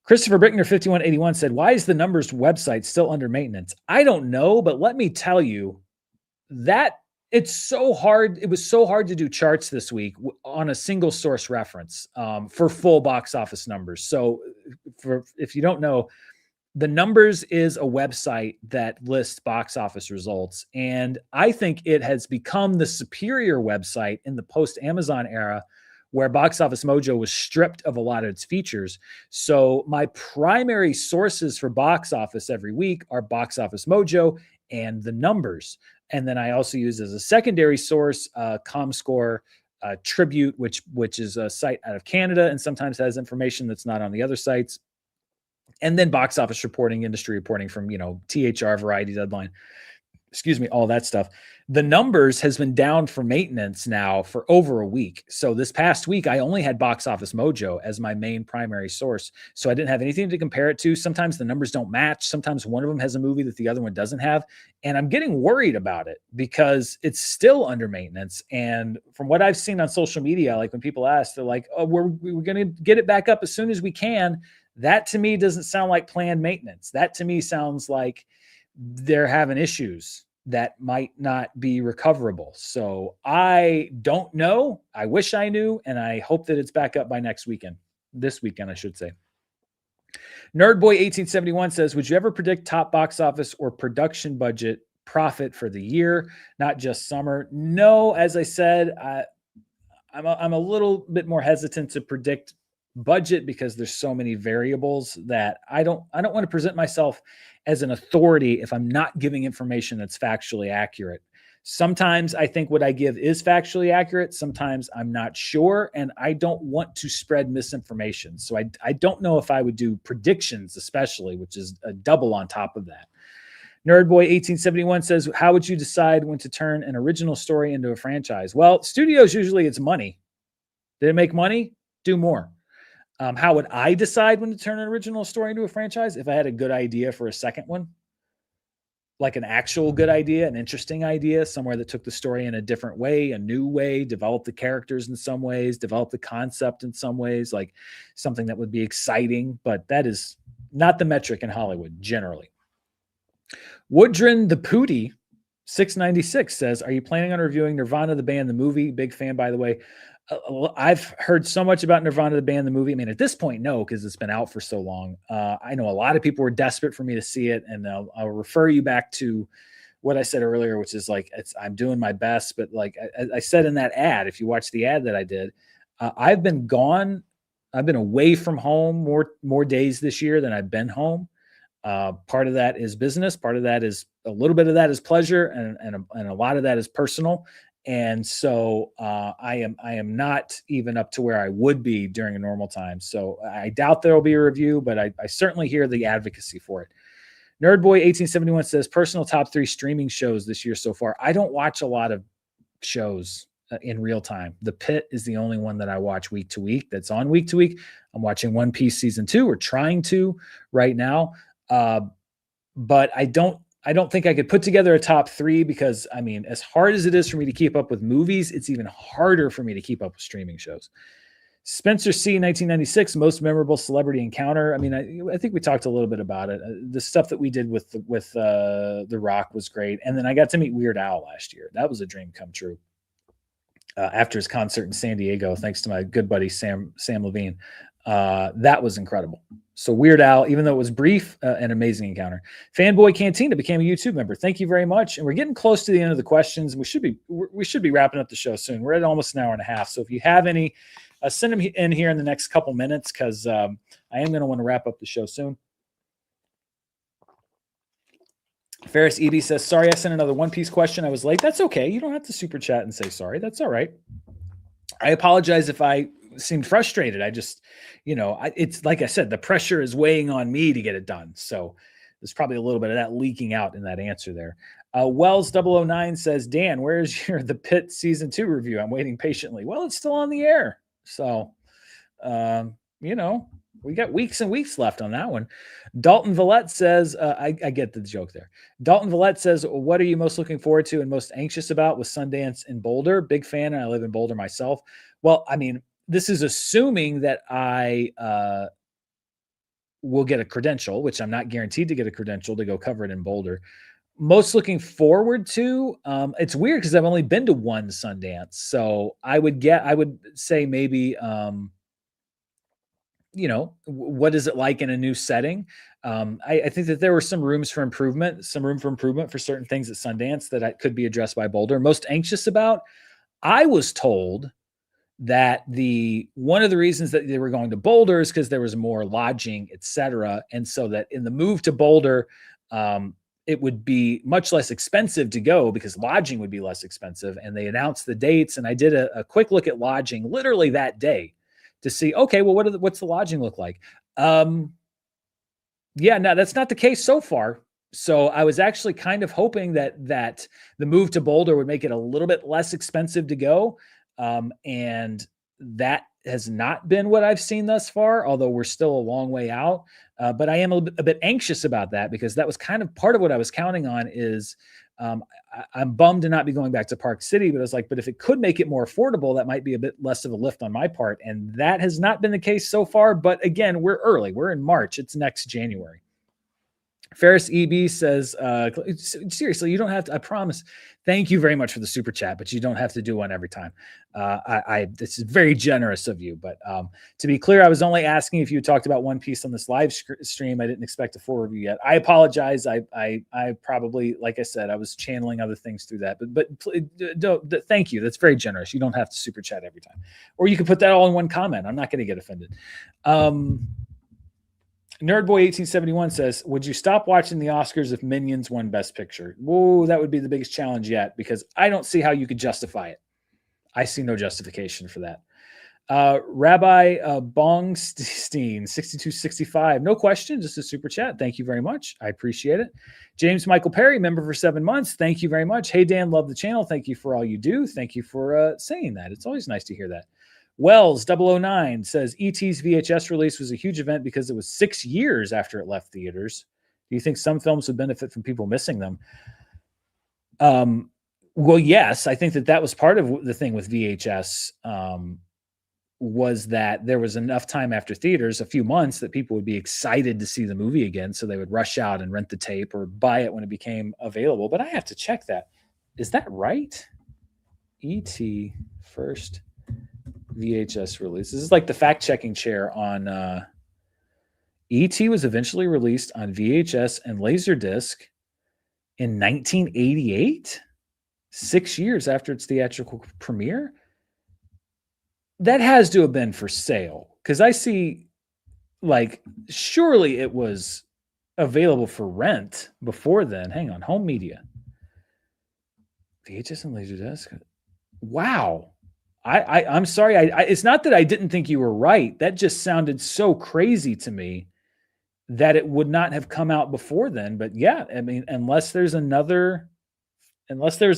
Christopher Brickner, 5181 said, why is the Numbers website still under maintenance? I don't know, but let me tell you that it's so hard. It was so hard to do charts this week on a single source reference for full box office numbers. So if you don't know, The Numbers is a website that lists box office results, and I think it has become the superior website in the post-Amazon era, where Box Office Mojo was stripped of a lot of its features. So my primary sources for box office every week are Box Office Mojo and The Numbers. And then I also use as a secondary source ComScore Tribute, which is a site out of Canada and sometimes has information that's not on the other sites. And then box office reporting, industry reporting from, THR, Variety, Deadline, all that stuff. The Numbers has been down for maintenance now for over a week. So this past week, I only had Box Office Mojo as my main primary source. So I didn't have anything to compare it to. Sometimes the numbers don't match. Sometimes one of them has a movie that the other one doesn't have. And I'm getting worried about it because it's still under maintenance. And from what I've seen on social media, like when people ask, they're like, oh, we're going to get it back up as soon as we can. That to me doesn't sound like planned maintenance. That to me sounds like they're having issues that might not be recoverable. So I don't know. I wish I knew, and I hope that it's back up by next weekend. This weekend, I should say. Nerdboy1871 says, would you ever predict top box office or production budget profit for the year, not just summer? No, as I said, I'm a little bit more hesitant to predict budget because there's so many variables that I don't want to present myself as an authority if I'm not giving information that's factually accurate. Sometimes I think what I give is factually accurate. Sometimes I'm not sure, and I don't want to spread misinformation. So I don't know if I would do predictions, especially, which is a double on top of that. Nerdboy1871 says, how would you decide when to turn an original story into a franchise? Well, studios, usually it's money. Did it make money? Do more. How would I decide when to turn an original story into a franchise? If I had a good idea for a second one, like an actual good idea, an interesting idea, somewhere that took the story in a different way, a new way, developed the characters in some ways, developed the concept in some ways, like something that would be exciting, but that is not the metric in Hollywood generally. Woodrin the Pootie 696 says, are you planning on reviewing Nirvana the band, the movie? Big fan, by the way. I've heard so much about Nirvana the band, the movie. I mean, at this point, no, because it's been out for so long. I know a lot of people were desperate for me to see it, and I'll refer you back to what I said earlier, which is like, I'm doing my best, but like I said in that ad, if you watch the ad that I did, I've been gone. I've been away from home more days this year than I've been home. Part of that is business. Part of that is a little bit of that is pleasure, and a lot of that is personal. And so I am not even up to where I would be during a normal time. So I doubt there will be a review, but I certainly hear the advocacy for it. Nerdboy1871 says, personal top 3 streaming shows this year so far. I don't watch a lot of shows in real time. The Pit is the only one that I watch week to week. That's on week to week. I'm watching One Piece season 2, or trying to right now. But I don't think I could put together a top 3 because, I mean, as hard as it is for me to keep up with movies, it's even harder for me to keep up with streaming shows. Spencer C. 1996, most memorable celebrity encounter. I mean, I think we talked a little bit about it. The stuff that we did with The Rock was great. And then I got to meet Weird Al last year. That was a dream come true. After his concert in San Diego, thanks to my good buddy, Sam Levine. That was incredible. So Weird Al, even though it was brief, an amazing encounter. Fanboy Cantina became a YouTube member. Thank you very much. And we're getting close to the end of the questions. We should be wrapping up the show soon. We're at almost an hour and a half. So if you have any, send them in here in the next couple minutes, because I am going to want to wrap up the show soon. Ferris Eby says, sorry, I sent another One Piece question. I was late. That's okay. You don't have to super chat and say sorry. That's all right. I apologize if I seemed frustrated. I just, it's like I said, the pressure is weighing on me to get it done. So there's probably a little bit of that leaking out in that answer there. Wells 009 says, Dan, where's your The Pit season 2 review? I'm waiting patiently. Well, it's still on the air. So, we got weeks and weeks left on that one. Dalton Villette says, I get the joke there. Dalton Villette says, what are you most looking forward to and most anxious about with Sundance in Boulder? Big fan, and I live in Boulder myself. Well, I mean, this is assuming that I will get a credential, which I'm not guaranteed to get a credential to go cover it in Boulder. Most looking forward to, it's weird because I've only been to one Sundance. So I would say maybe what is it like in a new setting? I think that there were some room for improvement for certain things at Sundance that could be addressed by Boulder. Most anxious about, I was told that one of the reasons that they were going to Boulder is because there was more lodging, etc. And so that in the move to Boulder, it would be much less expensive to go because lodging would be less expensive. And they announced the dates, and I did a quick look at lodging literally that day to see, okay, well, what's the lodging look like? Yeah, no, that's not the case so far. So I was actually kind of hoping that the move to Boulder would make it a little bit less expensive to go. And that has not been what I've seen thus far, although we're still a long way out. But I am a bit anxious about that because that was kind of part of what I was counting on is I'm bummed to not be going back to Park City, but I was like, but if it could make it more affordable, that might be a bit less of a lift on my part. And that has not been the case so far. But again, we're early. We're in March. It's next January. Ferris EB says, seriously, you don't have to, I promise. Thank you very much for the super chat, but you don't have to do one every time. This is very generous of you, but to be clear, I was only asking if you talked about One Piece on this live stream. I didn't expect a full review yet. I apologize. I probably, like I said, I was channeling other things through that, but thank you. That's very generous. You don't have to super chat every time, or you can put that all in one comment. I'm not going to get offended. Nerdboy1871 says, would you stop watching the Oscars if Minions won Best Picture? Whoa, that would be the biggest challenge yet because I don't see how you could justify it. I see no justification for that. Rabbi Bongstein, 6265. No question, just a super chat. Thank you very much. I appreciate it. James Michael Perry, member for 7 months. Thank you very much. Hey, Dan, love the channel. Thank you for all you do. Thank you for saying that. It's always nice to hear that. Wells 009 says E.T.'s VHS release was a huge event because it was 6 years after it left theaters. Do you think some films would benefit from people missing them? Well, yes, I think that was part of the thing with VHS was that there was enough time after theaters, a few months, that people would be excited to see the movie again. So they would rush out and rent the tape or buy it when it became available. But I have to check that. Is that right? E.T. first VHS release. This is like the fact-checking chair on E.T. was eventually released on VHS and Laserdisc in 1988, 6 years after its theatrical premiere. That has to have been for sale because I see, like, surely it was available for rent before then. Hang on, home media, VHS and Laserdisc. Wow. I'm sorry. It's not that I didn't think you were right. That just sounded so crazy to me that it would not have come out before then. But yeah, I mean, unless there's a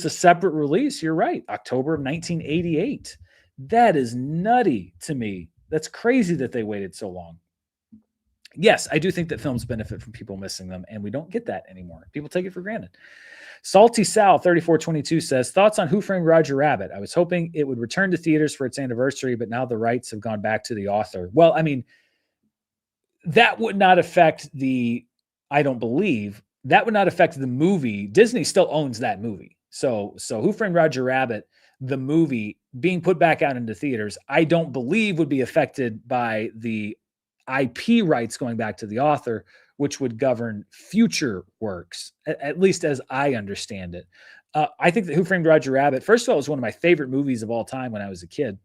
separate release, you're right. October of 1988. That is nutty to me. That's crazy that they waited so long. Yes, I do think that films benefit from people missing them, and we don't get that anymore. People take it for granted. Salty Sal 3422 says, thoughts on Who Framed Roger Rabbit? I was hoping it would return to theaters for its anniversary, but now the rights have gone back to the author. Well, I mean, that would not affect I don't believe that would not affect the movie. Disney still owns that movie. So Who Framed Roger Rabbit, the movie being put back out into theaters, I don't believe would be affected by the IP rights going back to the author, which would govern future works, at least as I understand it. I think that Who Framed Roger Rabbit, first of all, was one of my favorite movies of all time when I was a kid.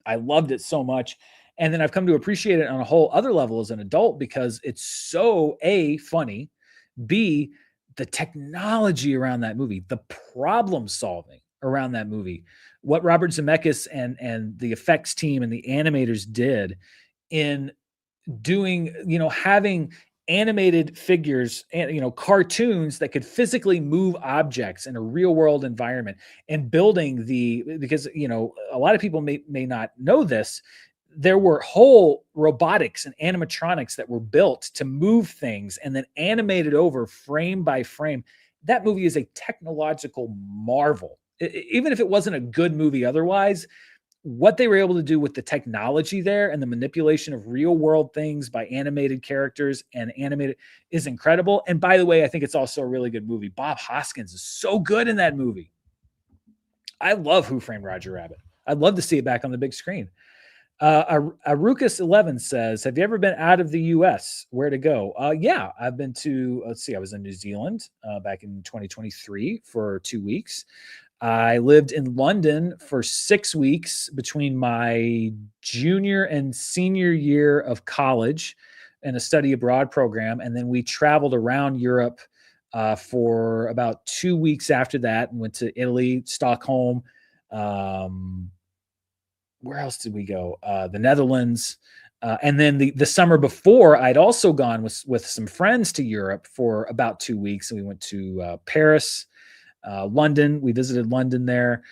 I loved it so much. And then I've come to appreciate it on a whole other level as an adult because it's so A, funny, B, the technology around that movie, the problem solving around that movie, what Robert Zemeckis and the effects team and the animators did in doing, having animated figures and, cartoons that could physically move objects in a real world environment and building because, a lot of people may not know this. There were whole robotics and animatronics that were built to move things and then animated over frame by frame. That movie is a technological marvel. Even if it wasn't a good movie otherwise, what they were able to do with the technology there and the manipulation of real world things by animated characters and animated is incredible. And by the way, I think it's also a really good movie. Bob Hoskins is so good in that movie. I love Who Framed Roger Rabbit. I'd love to see it back on the big screen. Arukas11 says, have you ever been out of the US? Where to go? Yeah, I've been to, let's see, I was in New Zealand back in 2023 for 2 weeks. I lived in London for 6 weeks between my junior and senior year of college in a study abroad program. And then we traveled around Europe for about 2 weeks after that and went to Italy, Stockholm. Where else did we go? The Netherlands. And then the summer before, I'd also gone with some friends to Europe for about 2 weeks. And we went to Paris, London. We visited London there.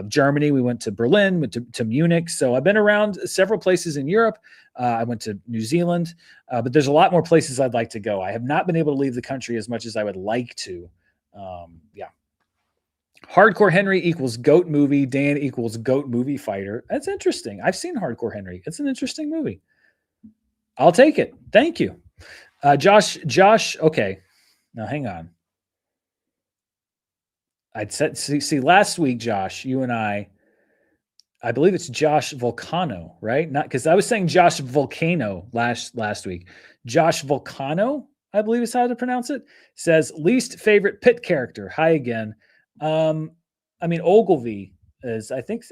Germany. We went to Berlin, went to Munich. So I've been around several places in Europe. I went to New Zealand, but there's a lot more places I'd like to go. I have not been able to leave the country as much as I would like to. Yeah. Hardcore Henry equals GOAT movie. Dan equals GOAT movie fighter. That's interesting. I've seen Hardcore Henry. It's an interesting movie. I'll take it. Thank you. Josh. Okay. Now hang on. I'd said, see, last week, Josh, you and I believe it's Josh Volcano, right? Not because I was saying Josh Volcano last week. Josh Volcano, I believe is how to pronounce it, says least favorite Pitt character. Hi again. I mean, Ogilvy is, I think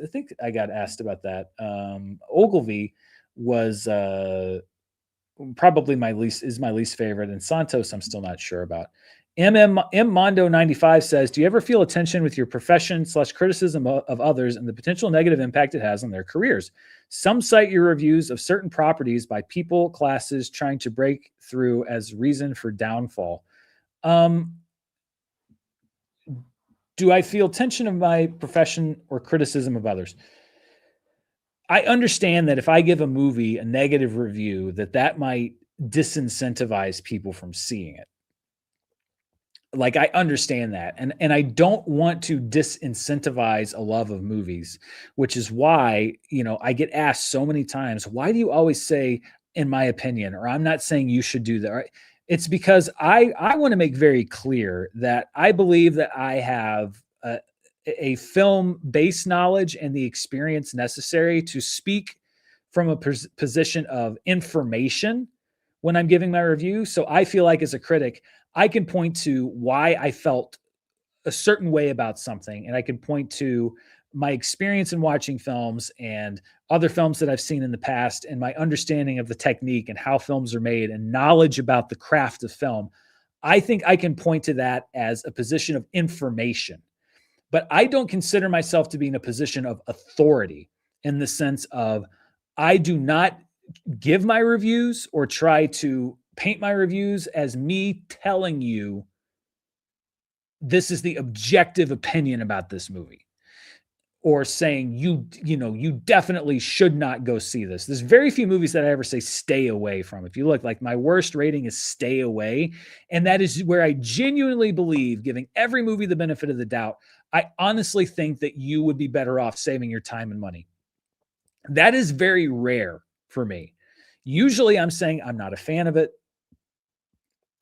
I got asked about that. Ogilvy was probably my least favorite, and Santos I'm still not sure about. M Mondo 95 says, do you ever feel a tension with your profession / criticism of others and the potential negative impact it has on their careers? Some cite your reviews of certain properties by people, classes trying to break through as reason for downfall. Do I feel tension of my profession or criticism of others? I understand that if I give a movie a negative review, that might disincentivize people from seeing it. Like, I understand that. And I don't want to disincentivize a love of movies, which is why, I get asked so many times, why do you always say, in my opinion, or I'm not saying you should do that? Right? It's because I want to make very clear that I believe that I have a film-based knowledge and the experience necessary to speak from a position of information when I'm giving my review. So I feel like as a critic, I can point to why I felt a certain way about something, and I can point to my experience in watching films and other films that I've seen in the past and my understanding of the technique and how films are made and knowledge about the craft of film. I think I can point to that as a position of information, but I don't consider myself to be in a position of authority in the sense of I do not give my reviews or try to paint my reviews as me telling you this is the objective opinion about this movie, or saying you definitely should not go see this. There's very few movies that I ever say stay away from. If you look, like, my worst rating is stay away, and that is where I genuinely believe, giving every movie the benefit of the doubt, I honestly think that you would be better off saving your time and money. That is very rare for me. Usually I'm saying I'm not a fan of it.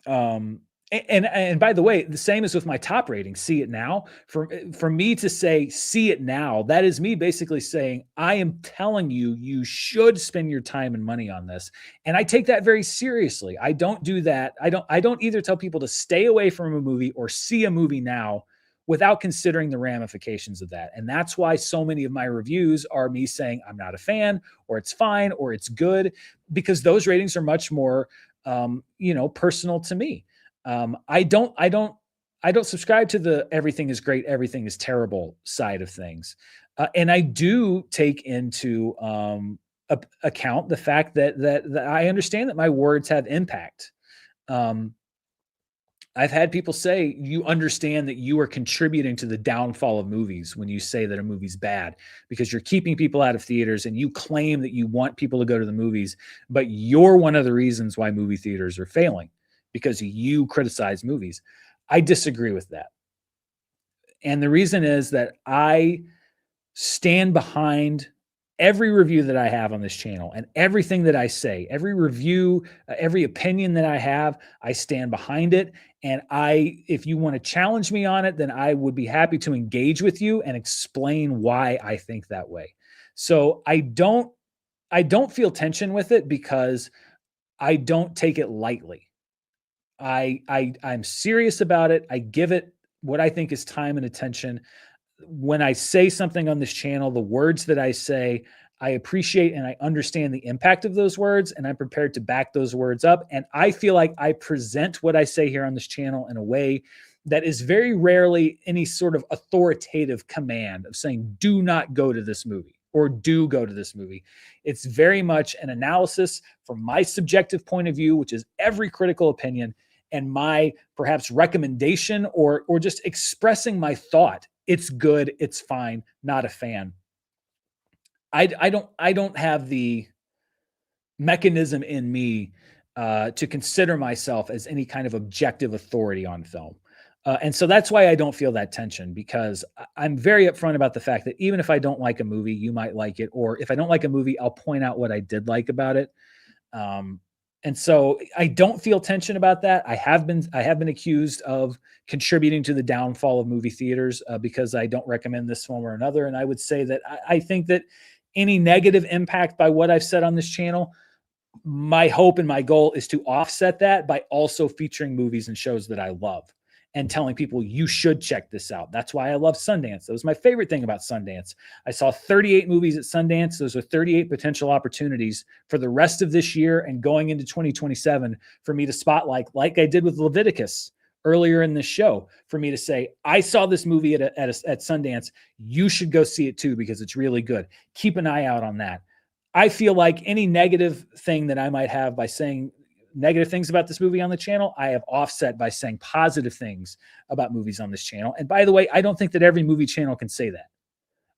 And by the way, the same is with my top rating, see it now. For me to say see it now, that is me basically saying I am telling you you should spend your time and money on this. And I take that very seriously. I don't do that. I don't either tell people to stay away from a movie or see a movie now without considering the ramifications of that. And that's why so many of my reviews are me saying I'm not a fan, or it's fine, or it's good, because those ratings are much more personal to me. I don't subscribe to the everything is great, everything is terrible side of things. And I do take into account the fact that I understand that my words have impact. I've had people say, you understand that you are contributing to the downfall of movies when you say that a movie's bad, because you're keeping people out of theaters and you claim that you want people to go to the movies, but you're one of the reasons why movie theaters are failing, because you criticize movies. I disagree with that. And the reason is that I stand behind every review that I have on this channel, and everything that I say, every review, every opinion that I have, I stand behind it. And if you want to challenge me on it, then I would be happy to engage with you and explain why I think that way. So I don't I don't feel tension with it because I don't take it lightly. I'm serious about it. I give it what I think is time and attention. When I say something on this channel, the words that I say, I appreciate and I understand the impact of those words, and I'm prepared to back those words up. And I feel like I present what I say here on this channel in a way that is very rarely any sort of authoritative command of saying, do not go to this movie or do go to this movie. It's very much an analysis from my subjective point of view, which is every critical opinion, and my perhaps recommendation or just expressing my thought. It's good, it's fine, not a fan. I don't have the mechanism in me to consider myself as any kind of objective authority on film. And so that's why I don't feel that tension, because I'm very upfront about the fact that even if I don't like a movie, you might like it. Or if I don't like a movie, I'll point out what I did like about it. And so I don't feel tension about that. I have been accused of contributing to the downfall of movie theaters because I don't recommend this film or another. And I would say that I think that any negative impact by what I've said on this channel, my hope and my goal is to offset that by also featuring movies and shows that I love and telling people you should check this out. That's why I love Sundance. That was my favorite thing about Sundance. I saw 38 movies at Sundance. Those are 38 potential opportunities for the rest of this year and going into 2027 for me to spotlight, like I did with Leviticus earlier in this show, for me to say, I saw this movie at Sundance. You should go see it too, because it's really good. Keep an eye out on that. I feel like any negative thing that I might have by saying negative things about this movie on the channel, I have offset by saying positive things about movies on this channel. And by the way, I don't think that every movie channel can say that.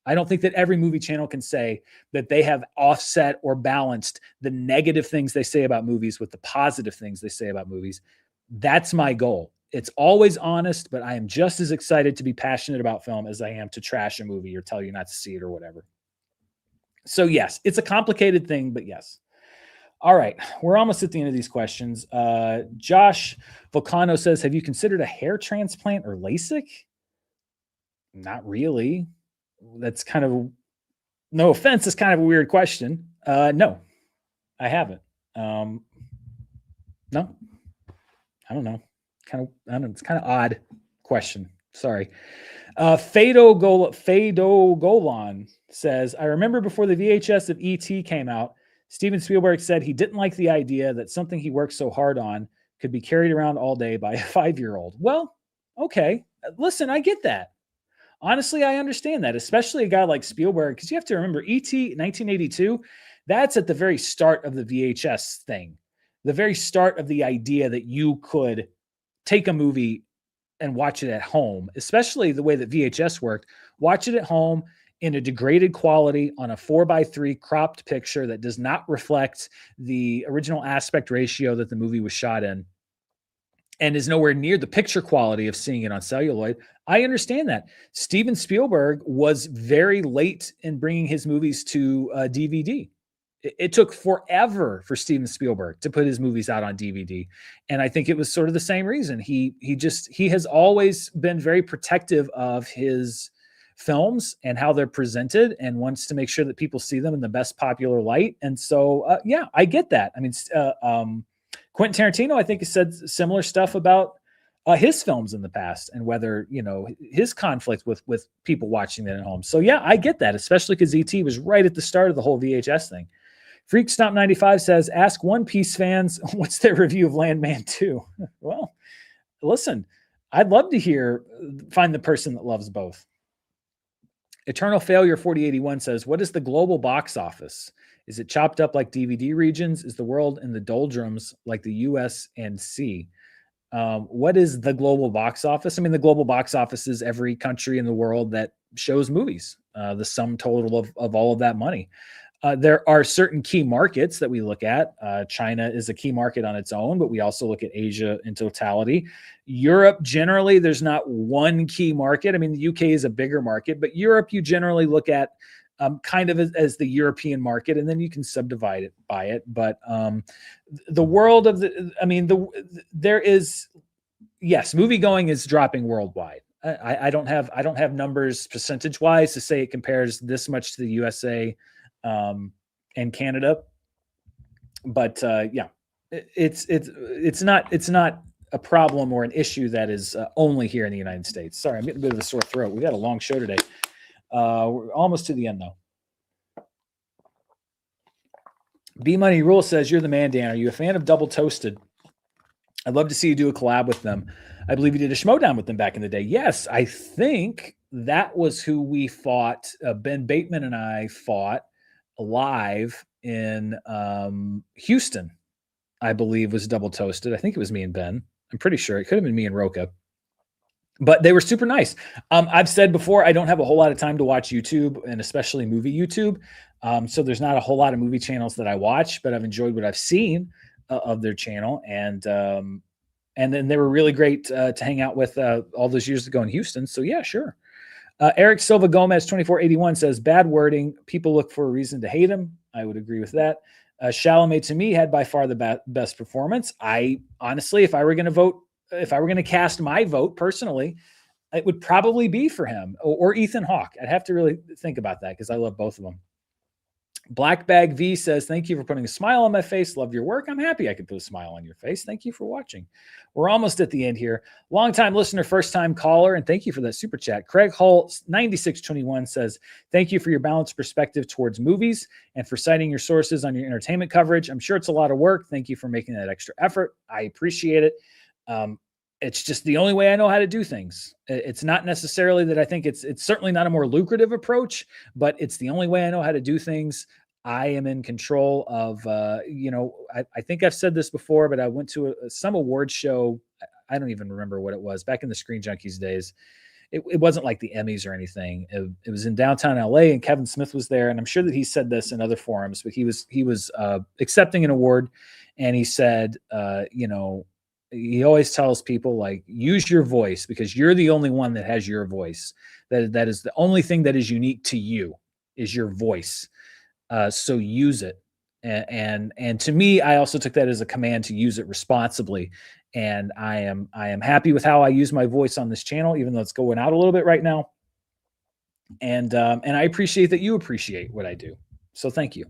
I don't think that every movie channel can say that they have offset or balanced the negative things they say about movies with the positive things they say about movies. That's my goal. It's always honest, but I am just as excited to be passionate about film as I am to trash a movie or tell you not to see it or whatever. So yes, it's a complicated thing, but yes. All right, we're almost at the end of these questions. Josh Volcano says, have you considered a hair transplant or LASIK? Not really. That's kind of, no offense, it's kind of a weird question. No, I haven't. No, I don't know. It's kind of odd question. Sorry. Fado Golan says, I remember before the VHS of E.T. came out, Steven Spielberg said he didn't like the idea that something he worked so hard on could be carried around all day by a 5-year-old. Well, okay. Listen, I get that. Honestly, I understand that, especially a guy like Spielberg, because you have to remember E.T. 1982, that's at the very start of the VHS thing, the very start of the idea that you could take a movie and watch it at home, especially the way that VHS worked, watch it at home in a degraded quality on a 4:3 cropped picture that does not reflect the original aspect ratio that the movie was shot in and is nowhere near the picture quality of seeing it on celluloid. I understand that. Steven Spielberg was very late in bringing his movies to DVD. It took forever for Steven Spielberg to put his movies out on DVD. And I think it was sort of the same reason. He has always been very protective of his films and how they're presented and wants to make sure that people see them in the best popular light. And so, yeah, I get that. I mean, Quentin Tarantino, I think, has said similar stuff about his films in the past and whether, his conflict with people watching that at home. So yeah, I get that, especially because E.T. was right at the start of the whole VHS thing. Freak Stomp 95 says, ask One Piece fans what's their review of Landman 2. Well, listen, I'd love to find the person that loves both. Eternal Failure 4081 says, what is the global box office? Is it chopped up like DVD regions? Is the world in the doldrums like the US and C? What is the global box office? I mean, the global box office is every country in the world that shows movies, the sum total of all of that money. There are certain key markets that we look at. China is a key market on its own, but we also look at Asia in totality. Europe, generally, there's not one key market. I mean, the UK is a bigger market, but Europe, you generally look at kind of as the European market, and then you can subdivide it by it. But the world of there is, yes, movie going is dropping worldwide. I don't have numbers percentage wise to say it compares this much to the USA and Canada. But yeah, it's not a problem or an issue that is only here in the United States. Sorry, I'm getting a bit of a sore throat. We got a long show today. We're almost to the end though. B Money Rule says, "You're the man, Dan. Are you a fan of Double Toasted? I'd love to see you do a collab with them. I believe you did a Schmodown with them back in the day." Yes, I think that was who we fought. Ben Bateman and I fought live in Houston, I believe, was Double Toasted. I think it was me and Ben. I'm pretty sure it could have been me and Roca. But they were super nice. I've said before, I don't have a whole lot of time to watch YouTube, and especially movie YouTube. So there's not a whole lot of movie channels that I watch, but I've enjoyed what I've seen of their channel. And then they were really great to hang out with all those years ago in Houston. So yeah, sure. Eric Silva Gomez 2481 says, "Bad wording. People look for a reason to hate him." I would agree with that. Chalamet to me had by far the best performance. I honestly, if I were going to cast my vote personally, it would probably be for him or Ethan Hawke. I'd have to really think about that because I love both of them. Black Bag V says, "Thank you for putting a smile on my face. Love your work. I'm happy I could put a smile on your face. Thank you for watching." We're almost at the end here. Long-time listener, first-time caller, and thank you for that super chat. Craig Hull 9621 says, "Thank you for your balanced perspective towards movies and for citing your sources on your entertainment coverage. I'm sure it's a lot of work. Thank you for making that extra effort. I appreciate it. It's just the only way I know how to do things. It's not necessarily that I think it's certainly not a more lucrative approach, but it's the only way I know how to do things. I am in control of, I think I've said this before, but I went to some award show. I don't even remember what it was back in the Screen Junkies days. It wasn't like the Emmys or anything. It was in downtown LA, and Kevin Smith was there. And I'm sure that he said this in other forums, but he was accepting an award, and he said, he always tells people, like, use your voice because you're the only one that has your voice. That is the only thing that is unique to you is your voice. So use it. And to me, I also took that as a command to use it responsibly. And I am happy with how I use my voice on this channel, even though it's going out a little bit right now. And I appreciate that you appreciate what I do. So thank you.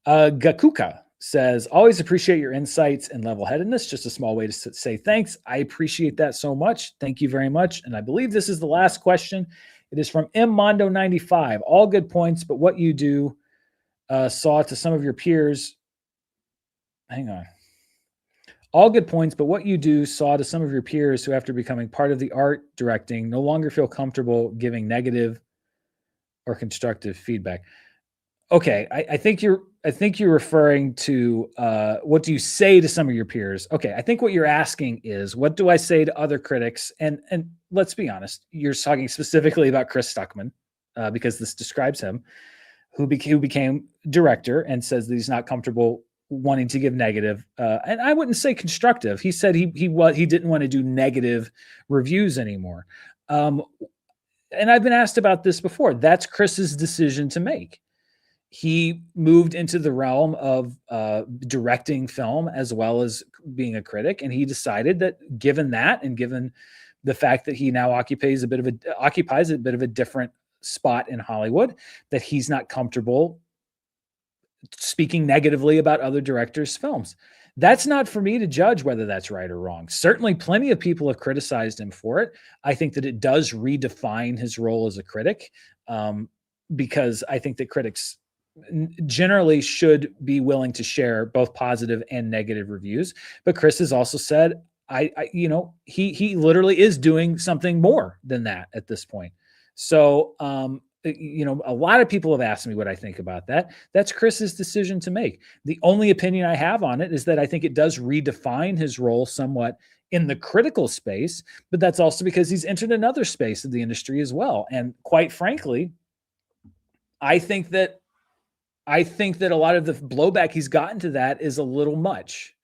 Gakuka says, "Always appreciate your insights and level-headedness. Just a small way to say thanks. I appreciate that so much. Thank you very much." And I believe this is the last question. It is from M Mondo 95. "All good points, but what you do saw to some of your peers." Hang on. "All good points, but what you do saw to some of your peers who, after becoming part of the art directing, no longer feel comfortable giving negative or constructive feedback." Okay, I think you're referring to what do you say to some of your peers? Okay, I think what you're asking is, what do I say to other critics? And let's be honest, you're talking specifically about Chris Stuckman because this describes him, who became director and says that he's not comfortable wanting to give negative. And I wouldn't say constructive. He said he didn't want to do negative reviews anymore. And I've been asked about this before. That's Chris's decision to make. He moved into the realm of directing film as well as being a critic, and he decided that, given that, and given the fact that he now occupies a bit of a different spot in Hollywood, that he's not comfortable speaking negatively about other directors' films. That's not for me to judge whether that's right or wrong. Certainly, plenty of people have criticized him for it. I think that it does redefine his role as a critic, because I think that critics generally should be willing to share both positive and negative reviews. But Chris has also said, he literally is doing something more than that at this point. So, a lot of people have asked me what I think about that. That's Chris's decision to make. The only opinion I have on it is that I think it does redefine his role somewhat in the critical space, but that's also because he's entered another space of the industry as well. And quite frankly, I think that a lot of the blowback he's gotten to that is a little much.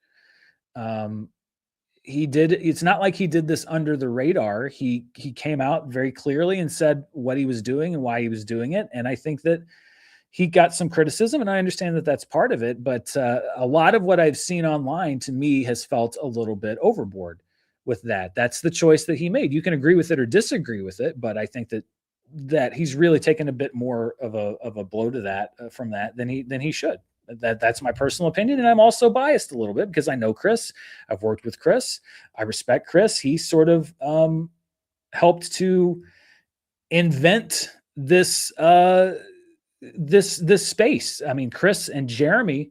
It's not like he did this under the radar. He came out very clearly and said what he was doing and why he was doing it. And I think that he got some criticism, and I understand that that's part of it. But a lot of what I've seen online, to me, has felt a little bit overboard with that. That's the choice that he made. You can agree with it or disagree with it, but I think that that he's really taken a bit more of a blow to that from that than he should. That's my personal opinion, and I'm also biased a little bit because I know Chris. I've worked with Chris. I respect Chris. He sort of helped to invent this this space. I mean, Chris and Jeremy,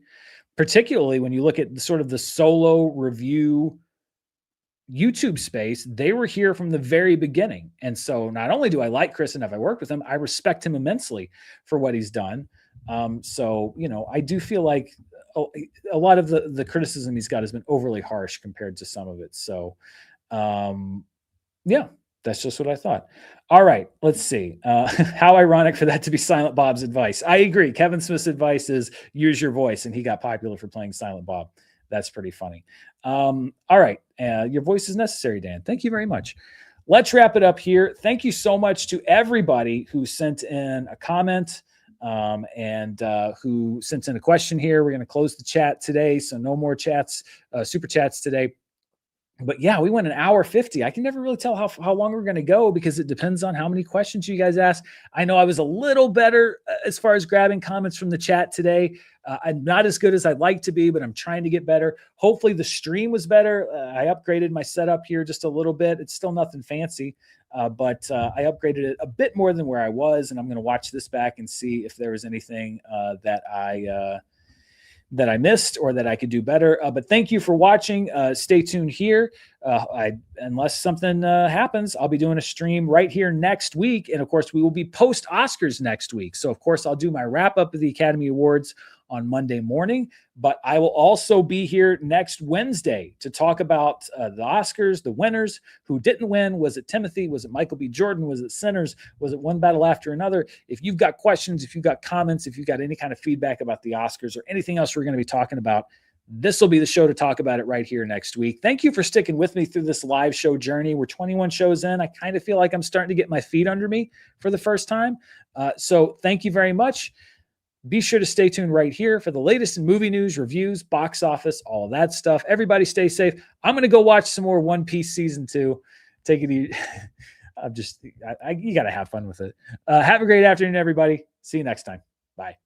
particularly when you look at sort of the solo review YouTube space, they were here from the very beginning. And so not only do I like Chris and have I worked with him, I respect him immensely for what he's done. So, you know, I do feel like a lot of the criticism he's got has been overly harsh compared to some of it. So, yeah, that's just what I thought. All right, let's see. How ironic for that to be Silent Bob's advice. I agree. Kevin Smith's advice is use your voice, and he got popular for playing Silent Bob. That's pretty funny. All right. Your voice is necessary, Dan. Thank you very much. Let's wrap it up here. Thank you so much to everybody who sent in a comment and who sent in a question here. We're going to close the chat today, so no more chats, super chats today. But yeah, we went an hour 50. I can never really tell how long we're going to go because it depends on how many questions you guys ask. I know I was a little better as far as grabbing comments from the chat today. I'm not as good as I'd like to be, but I'm trying to get better. Hopefully the stream was better. I upgraded my setup here just a little bit. It's still nothing fancy, but I upgraded it a bit more than where I was, and I'm going to watch this back and see if there was anything that I missed or that I could do better. But thank you for watching. Stay tuned here. Unless something happens, I'll be doing a stream right here next week. And of course, we will be post Oscars next week. So of course, I'll do my wrap up of the Academy Awards on Monday morning, but I will also be here next Wednesday to talk about the Oscars, the winners, who didn't win. Was it Timothy? Was it Michael B. Jordan? Was it Sinners? Was it one battle after another? If you've got questions, if you've got comments, if you've got any kind of feedback about the Oscars or anything else we're going to be talking about, this will be the show to talk about it right here next week. Thank you for sticking with me through this live show journey. We're 21 shows in. I kind of feel like I'm starting to get my feet under me for the first time. So thank you very much. Be sure to stay tuned right here for the latest in movie news, reviews, box office, all of that stuff. Everybody stay safe. I'm going to go watch some more One Piece Season 2. Take it easy. You got to have fun with it. Have a great afternoon, everybody. See you next time. Bye.